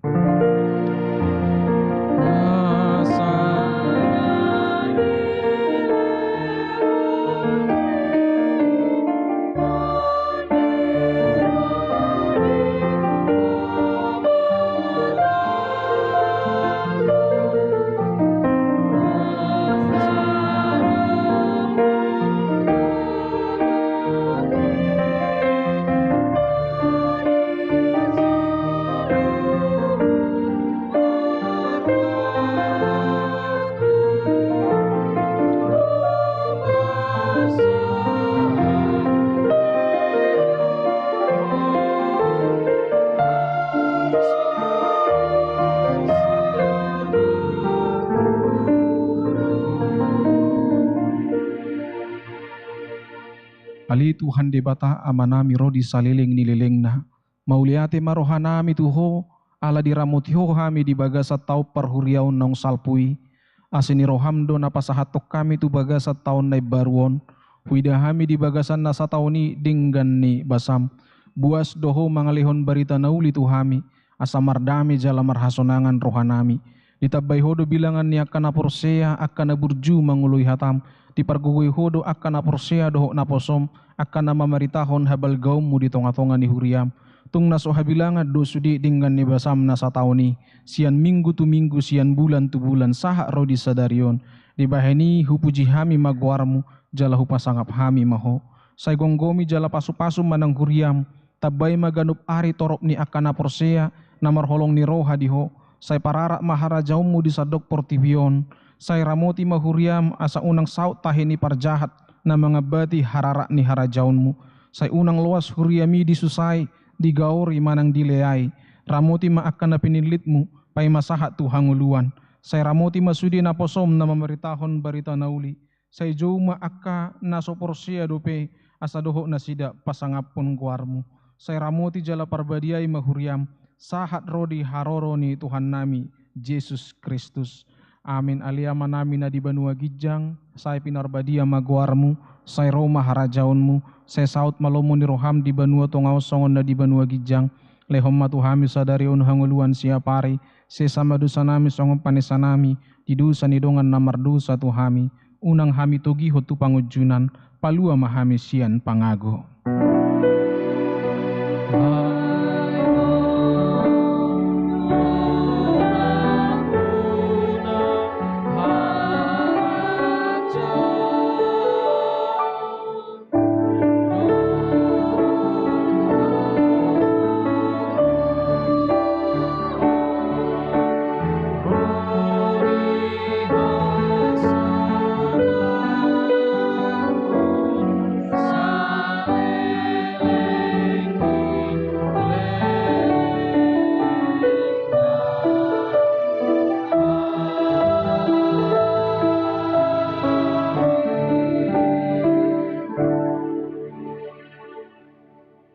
Ali Tuhan di bata amanami rodi saliling nililingna. Mauliate marohanami tuho, ala diramutiho hami di bagasa tau parhuriaun nong salpui. Asini rohamdo napasahatok kami tu bagasa taun na baruon. Huida hami di bagasan nasa tauni dinggan ni basam. Buas doho mangalihon barita nauli tu hami. Asamardami jala marhasonangan rohanami. Ditabay hodo bilangan ni akan naporsea akan naburju mangului hatam. Dipargugui hodo akan naporsea doho naposom akan namamaritahon habal gaummu di tonga-tonga ni huriam. Tung naso habilangan do sudi dinggan ni basam nasa tauni. Sian minggu tu minggu sian bulan tu bulan sahak rodi sadarion. Dibaheni hupuji hami magwarmu jala hupasangap hami maho. Say gonggomi jala pasu-pasu manang huriam. Tabay maganup ari torop ni akan naporsea namarholong ni roha diho. Say pararak maharajaummu di sadok portibion. Say ramoti mahuriam asa unang saut tahini parjahat na mga bati hararak ni harajaunmu. Say unang luas huriami di susay, di gaori manang dileay. Ramoti maakan na pinilitmu, pay masahat tu hanguluan. Say ramoti masudi na posom na mamaritahon barita nauli. Say jo maaka na soporsia dope, asa doho na sida pasangapon guarmu. Say ramoti jala parbadiay mahuriam. sahat rodi haroroni Tuhan nami Yesus Kristus. Amin. Aliama nami na di banua gijang, saya pinar badia maguarmu, saya Roma harajaunmu, saya saut malomo ni roham di banua tongau songon na di banua gijang, lehom matuhami sadari unhanguluan siapari, saya sama dosa nami songon panesa nami, di dosa ni dongan namar dosa tuhami, unang hami togi hotu pangujunan, palua mahami sian pangago.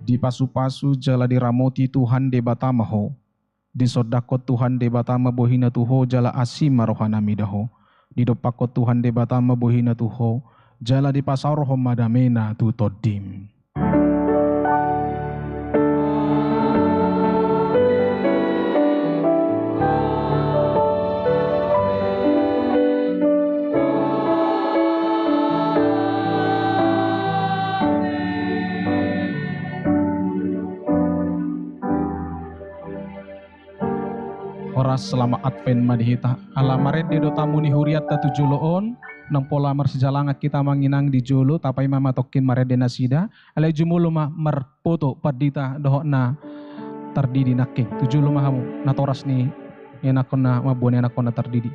Di pasu-pasu jala diramoti Tuhan de batamaho, di sodakot Tuhan de batama bohina tuho jala asima rohanami daho, di dopakot Tuhan de batama bohina tuho jala di pasar rohom madamena tu todim. Horas selama Advent madihita alamaret de dotamu ni huriat tatu juloon nang pola marsejalanga kita manginang di jolo tapai mama tokin marede nasida alai jumulo mah marpoto padita dohna tardidi naking tujulo mahamu natoras ni enakona mabuan enakona tardidi